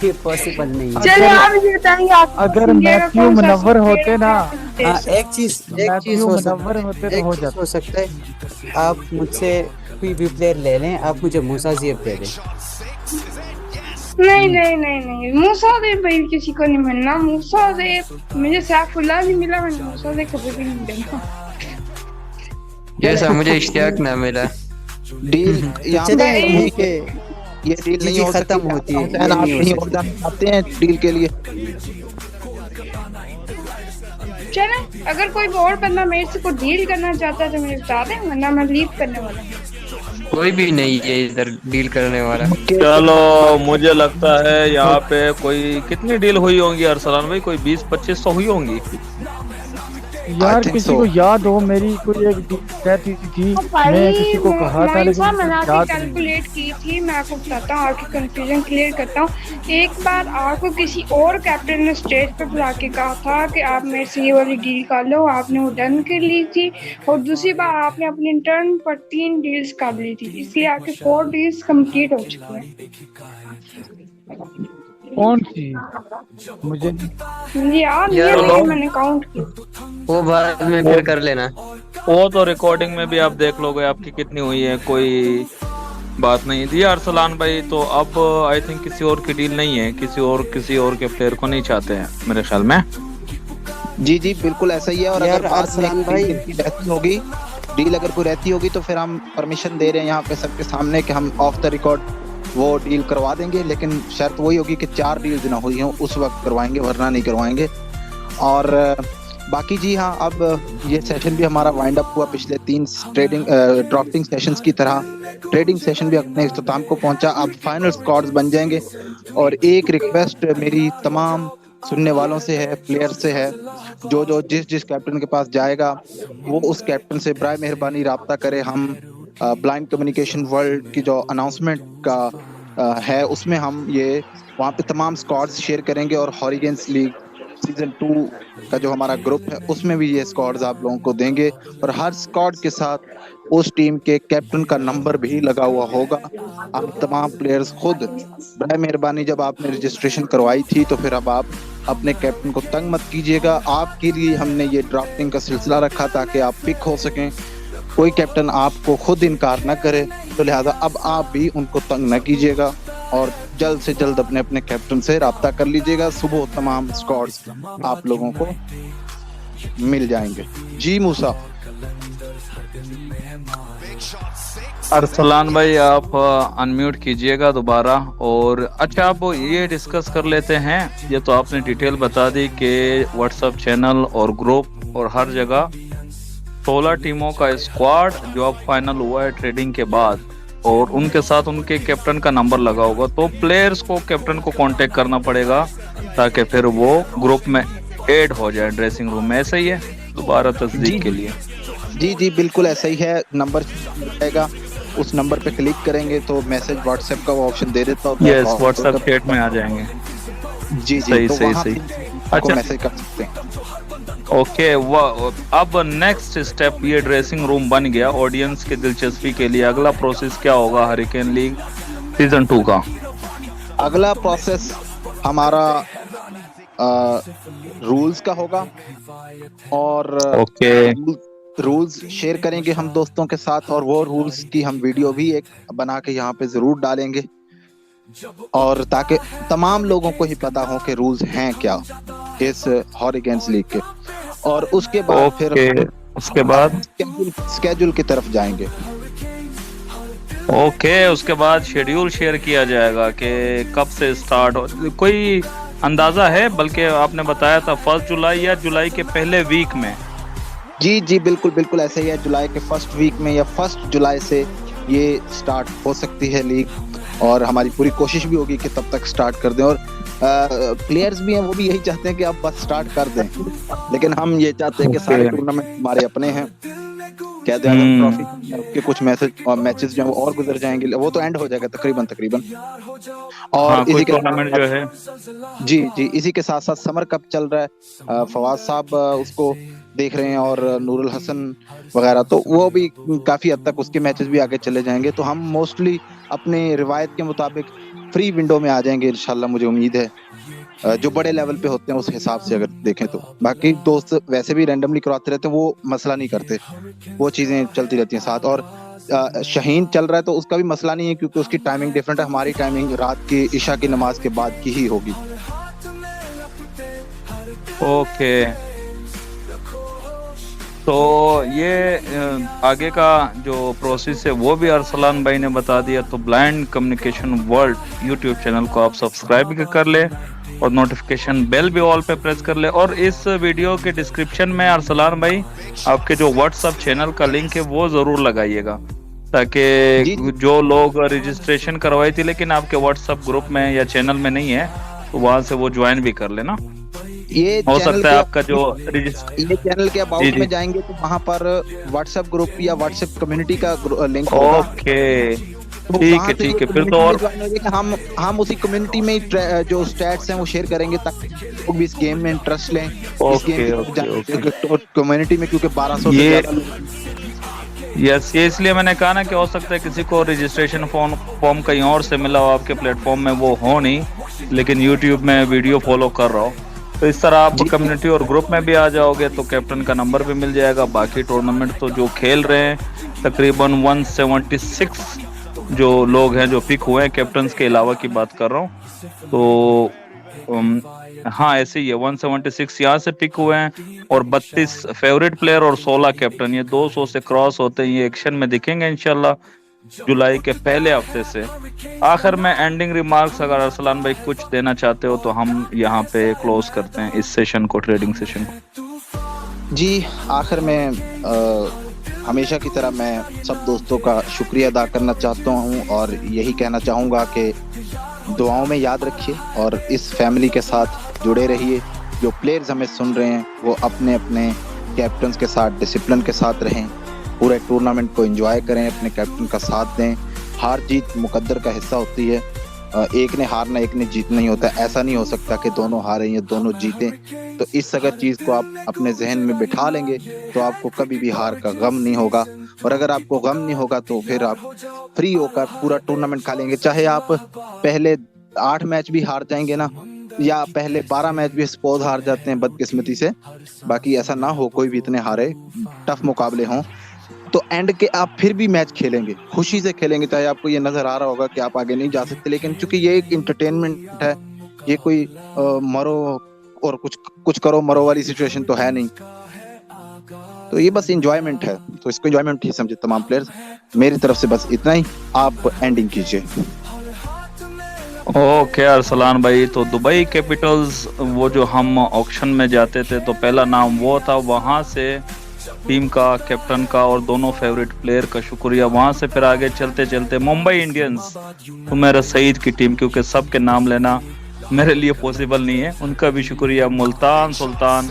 ये पॉसिबल नहीं है। चलिए आप ये बताइए, अगर मैथ्यू मुनव्वर होते ना, एक चीज हो सकता है, आप मुझसे कोई भी प्लेयर ले लें, आप मुझे मूसा ज़ेब दे दें। नहीं, मूसा ज़ेब भाई किसी को नहीं मिलना। मूसा ज़ेब मुझे सैफुल्लाह नहीं मिला, मैंने मूसा ज़ेब कभी भी नहीं देना। जैसा मुझे इश्तियाक ना मिला। डील ये डील नहीं हो खत्म होती है। आप नहीं हो जाते हैं डील के लिए। चलें, अगर कोई और बंदा मेरे से कोई डील करना चाहता है तो मुझे बता दें, वरना मैं लीव करने वाला हूँ। कोई भी नहीं है इधर डील करने वाला। चलो मुझे लगता है यहाँ पे कोई कितनी डील हुई होंगी अरसलान भाई? कोई 20-25 तो हुई होंगी यार। किसी को याद हो मेरी कोई एक डील रहती थी, मैं किसी को कहा था लेकिन मैंने आपकी कैलकुलेट की थी। मैं आपको बताता हूँ, आपकी कंफ्यूजन क्लियर करता हूँ। एक बार आपको किसी और कैप्टन ने स्टेज पे बुला के कहा था कि आप मेरे से ये वाली डील कर लो, आपने वो डन कर ली थी। और दूसरी बार आपने अपने इंटर्न पर 3 डील्स कर ली थी, इसलिए आपके 4 डील्स कंप्लीट हो चुकी हैं। कौन सी? मुझे याद नहीं, मैंने काउंट की। वो बाद में फिर कर लेना। वो तो रिकॉर्डिंग में भी आप देख लोगे आपकी कितनी हुई है, कोई बात नहीं थी। अरसलान भाई तो अब आई थिंक किसी और की डील नहीं है, किसी और के प्लेयर को नहीं चाहते हैं मेरे ख्याल में। जी जी बिल्कुल ऐसा ही है। और अगर अरसलान भाई रहती होगी डील, अगर कोई रहती होगी तो फिर हम परमिशन दे रहे हैं यहाँ पे सबके सामने कि हम ऑफ द रिकॉर्ड वो डील करवा देंगे, लेकिन शर्त वही होगी कि 4 डील्स ना हुई हों उस वक्त करवाएंगे, वरना नहीं करवाएंगे। और बाकी जी हाँ, अब ये सेशन भी हमारा वाइंड अप हुआ। पिछले 3 ट्रेडिंग ड्राफ्टिंग सेशंस की तरह ट्रेडिंग सेशन भी अपने इख्तिताम को पहुंचा। अब फाइनल स्क्वाड्स बन जाएंगे। और एक रिक्वेस्ट मेरी तमाम सुनने वालों से है, प्लेयर से है, जो जिस कैप्टन के पास जाएगा वो उस कैप्टन से बराए मेहरबानी राब्ता करे। हम ब्लाइंड कम्युनिकेशन वर्ल्ड की जो अनाउंसमेंट का है उसमें हम ये वहाँ पे तमाम स्क्वाड्स शेयर करेंगे। और हॉरिगेंस लीग सीजन 2 का जो हमारा ग्रुप है उसमें भी ये स्क्वाड्स आप लोगों को देंगे। और हर स्क्वाड के साथ उस टीम के कैप्टन का नंबर भी लगा हुआ होगा। आप तमाम प्लेयर्स खुद बराए मेहरबानी, जब आपने रजिस्ट्रेशन करवाई थी तो फिर अब आप अपने कैप्टन को तंग मत कीजिएगा। आपके लिए हमने ये ड्राफ्टिंग का सिलसिला रखा ताकि आप पिक हो सकें, कोई कैप्टन आपको खुद इनकार न करे। तो लिहाजा अब आप भी उनको तंग न कीजिएगा और जल्द से जल्द अपने अपने कैप्टन से राब्ता कर लीजिएगा। सुबह तमाम स्क्वाड्स आप लोगों को मिल जाएंगे। जी मूसा। अरसलान भाई आप अनम्यूट कीजिएगा दोबारा। और अच्छा, आप ये डिस्कस कर लेते हैं, ये तो आपने डिटेल बता दी कि व्हाट्सएप चैनल और ग्रुप और हर जगह 16 टीमों का स्क्वाड जो अब फाइनल हुआ है ट्रेडिंग के बाद, और उनके साथ उनके कैप्टन का नंबर लगा होगा। तो प्लेयर्स को कैप्टन को कांटेक्ट करना पड़ेगा ताकि फिर वो ग्रुप में ऐड हो जाए ड्रेसिंग रूम में। ऐसा ही है दोबारा तस्दीक के लिए? जी जी बिल्कुल ऐसा ही है। नंबर आएगा, उस नंबर पे क्लिक करेंगे तो मैसेज व्हाट्सएप का वो ऑप्शन दे देता है। यस, व्हाट्सएप चैट में आ जाएंगे। जी जी सही तो सही वहाँ सही। पे अच्छा, मैसेज कर सकते हैं। ओके, अब नेक्स्ट स्टेप, ये ड्रेसिंग रूम बन गया ऑडियंस के दिलचस्पी के लिए, अगला प्रोसेस क्या होगा हरिकेन लीग सीजन 2 का? अगला प्रोसेस हमारा रूल्स का होगा और रूल्स शेयर करेंगे हम दोस्तों के साथ। और वो रूल्स की हम वीडियो भी एक बना के यहाँ पे जरूर डालेंगे, और ताकि तमाम लोगों को ही पता हो कि रूल्स हैं क्या इस हॉरिकेन्स लीग के। और उसके बाद फिर उसके बाद स्केड्यूल की तरफ जाएंगे। ओके, उसके बाद शेड्यूल शेयर किया जाएगा कि कब से स्टार्ट हो। कोई अंदाजा है? बल्कि आपने बताया था 1 जुलाई या जुलाई के पहले वीक में। जी जी बिल्कुल बिल्कुल ऐसा ही है। जुलाई के फर्स्ट वीक में या 1 जुलाई से ये स्टार्ट हो सकती है लीग, और हमारी पूरी कोशिश भी होगी कि तब तक स्टार्ट कर दें। और प्लेयर्स भी हैं, वो भी यही चाहते हैं कि आप बस स्टार्ट कर दें, लेकिन हम ये चाहते हैं कि सारे टूर्नामेंट हमारे अपने हैं। क्या ट्रॉफी के कुछ मैचेस जो हैं वो और गुजर जाएंगे, वो तो एंड हो जाएगा तकरीबन। और इसी के टूर्नामेंट जो है जी इसी के साथ साथ समर कप चल रहा है। फवाद साहब उसको देख रहे हैं और नूरुल हसन वगैरह, तो वो भी काफी हद तक उसके मैचेस भी आगे चले जाएंगे। तो हम मोस्टली अपने रिवायत के मुताबिक फ्री विंडो में आ जाएंगे इंशाल्लाह, मुझे उम्मीद है, जो बड़े लेवल पे होते हैं उस हिसाब से अगर देखें तो। बाकी दोस्त वैसे भी रैंडमली करवाते रहते हैं, वो मसला नहीं करते, वो चीजें चलती रहती हैं साथ। और शाहीन चल रहा है तो उसका भी मसला नहीं है, क्योंकि उसकी टाइमिंग डिफरेंट है। हमारी टाइमिंग रात की इशा की नमाज के बाद की ही होगी। ओके, तो ये आगे का जो प्रोसेस है वो भी अरसलान भाई ने बता दिया। तो blind communication world YouTube channel को आप सब्सक्राइब भी कर ले और नोटिफिकेशन बेल भी ऑल पे प्रेस कर ले। और इस वीडियो के डिस्क्रिप्शन में अरसलान भाई आपके जो व्हाट्सएप चैनल का लिंक है वो जरूर लगाइएगा, ताकि जो लोग रजिस्ट्रेशन करवाई थी लेकिन आपके व्हाट्सएप ग्रुप में या चैनल में नहीं है तो वहां से वो ज्वाइन भी कर लेना। ये हो सकता है आपका जो ये चैनल के अबाउट में जाएंगे तो वहाँ पर व्हाट्सएप ग्रुप या व्हाट्सएप कम्युनिटी का लिंक होगा। ओके, ठीक है फिर तो। और हम उसी कम्युनिटी में जो स्टैट्स हैं वो शेयर करेंगे ताकि लोग भी इस गेम में इंटरेस्ट लें। कम्युनिटी में क्योंकि 1200 से ज्यादा यस, ये इसलिए मैंने कहा ना कि हो सकता है किसी को रजिस्ट्रेशन फॉर्म कहीं और से मिला हो, आपके प्लेटफॉर्म में वो हो नहीं, लेकिन यूट्यूब में वीडियो फॉलो कर रहा हो, तो इस तरह आप कम्युनिटी और ग्रुप में भी आ जाओगे तो कैप्टन का नंबर भी मिल जाएगा। बाकी टूर्नामेंट तो जो खेल रहे हैं तकरीबन 176 जो लोग हैं जो पिक हुए हैं, कैप्टन के अलावा की बात कर रहा हूँ। तो हाँ ऐसे ही है, 176 यहाँ से पिक हुए हैं और 32 फेवरेट प्लेयर और 16 कैप्टन, ये 200 से क्रॉस होते हैं। ये एक्शन में दिखेंगे इंशाल्लाह जुलाई के पहले हफ्ते से। आखिर में एंडिंग रिमार्क्स अगर अरसलान भाई कुछ देना चाहते हो तो हम यहाँ पे क्लोज करते हैं इस सेशन को, ट्रेडिंग सेशन को। जी आखिर में हमेशा की तरह मैं सब दोस्तों का शुक्रिया अदा करना चाहता हूँ और यही कहना चाहूँगा कि दुआओं में याद रखिए और इस फैमिली के साथ जुड़े रहिए। जो प्लेयर्स हमें सुन रहे हैं वो अपने अपने कैप्टन के साथ डिसिप्लिन के साथ रहें, पूरे टूर्नामेंट को एंजॉय करें, अपने कैप्टन का साथ दें। हार जीत मुकद्दर का हिस्सा होती है, एक ने हारना एक ने जीतना ही होता है। ऐसा नहीं हो सकता कि दोनों हारें या दोनों जीतें। तो इस अगर चीज़ को आप अपने जहन में बिठा लेंगे तो आपको कभी भी हार का गम नहीं होगा। और अगर आपको गम नहीं होगा तो फिर आप फ्री होकर पूरा टूर्नामेंट खा लेंगे। चाहे आप पहले 8 मैच भी हार जाएंगे ना, या पहले 12 मैच भी सपोज हार जाते हैं बदकिस्मती से, बाकी ऐसा ना हो कोई भी इतने हारे टफ मुकाबले हों, तो एंड के आप फिर भी मैच खेलेंगे, खुशी से खेलेंगे। चाहे आपको ये नजर आ रहा होगा कि आप आगे नहीं जा सकते, लेकिन चूंकि ये एक इंटरटेनमेंट है, ये कोई मरो और कुछ करो मरो वाली सिचुएशन तो है नहीं। तो ये बस एंजॉयमेंट है, तो इसको एंजॉयमेंट ही समझे तमाम प्लेयर्स। मेरी तरफ से बस इतना ही, आप एंडिंग कीजिए। ओके अरसलान भाई, तो दुबई कैपिटल्स वो जो हम ऑक्शन में जाते थे तो पहला नाम वो था, वहाँ से टीम का, कैप्टन का और दोनों फेवरेट प्लेयर का शुक्रिया। वहाँ से फिर आगे चलते चलते मुंबई इंडियंस, उमर सईद की टीम, क्योंकि सब के नाम लेना मेरे लिए पॉसिबल नहीं है, उनका भी शुक्रिया। मुल्तान सुल्तान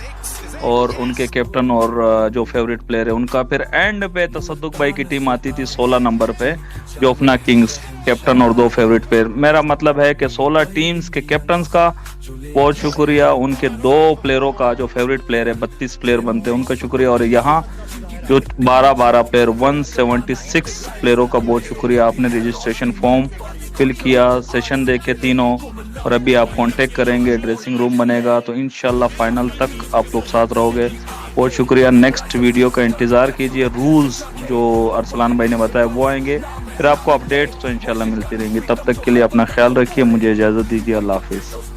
और उनके कैप्टन और जो फेवरेट प्लेयर है उनका। फिर एंड पे तसद्दुक भाई की टीम आती थी 16 नंबर पे, जोफना किंग्स, कैप्टन और 2 फेवरेट प्लेयर। मेरा मतलब है कि 16 टीम्स के कैप्टन का बहुत शुक्रिया, उनके 2 प्लेयरों का जो फेवरेट प्लेयर है, 32 प्लेयर बनते हैं, उनका शुक्रिया। और यहाँ जो 12 प्लेयर, 176 प्लेयरों का बहुत शुक्रिया। आपने रजिस्ट्रेशन फॉर्म फिल किया, सेशन देखे तीनों, और अभी आप कांटेक्ट करेंगे, ड्रेसिंग रूम बनेगा, तो इंशाल्लाह फाइनल तक आप लोग साथ रहोगे। बहुत शुक्रिया। नेक्स्ट वीडियो का इंतज़ार कीजिए, रूल्स जो अरसलान भाई ने बताया वो आएंगे, फिर आपको अपडेट्स तो इंशाल्लाह मिलती रहेंगी। तब तक के लिए अपना ख्याल रखिए, मुझे इजाज़त दीजिए, अल्लाह हाफिज़।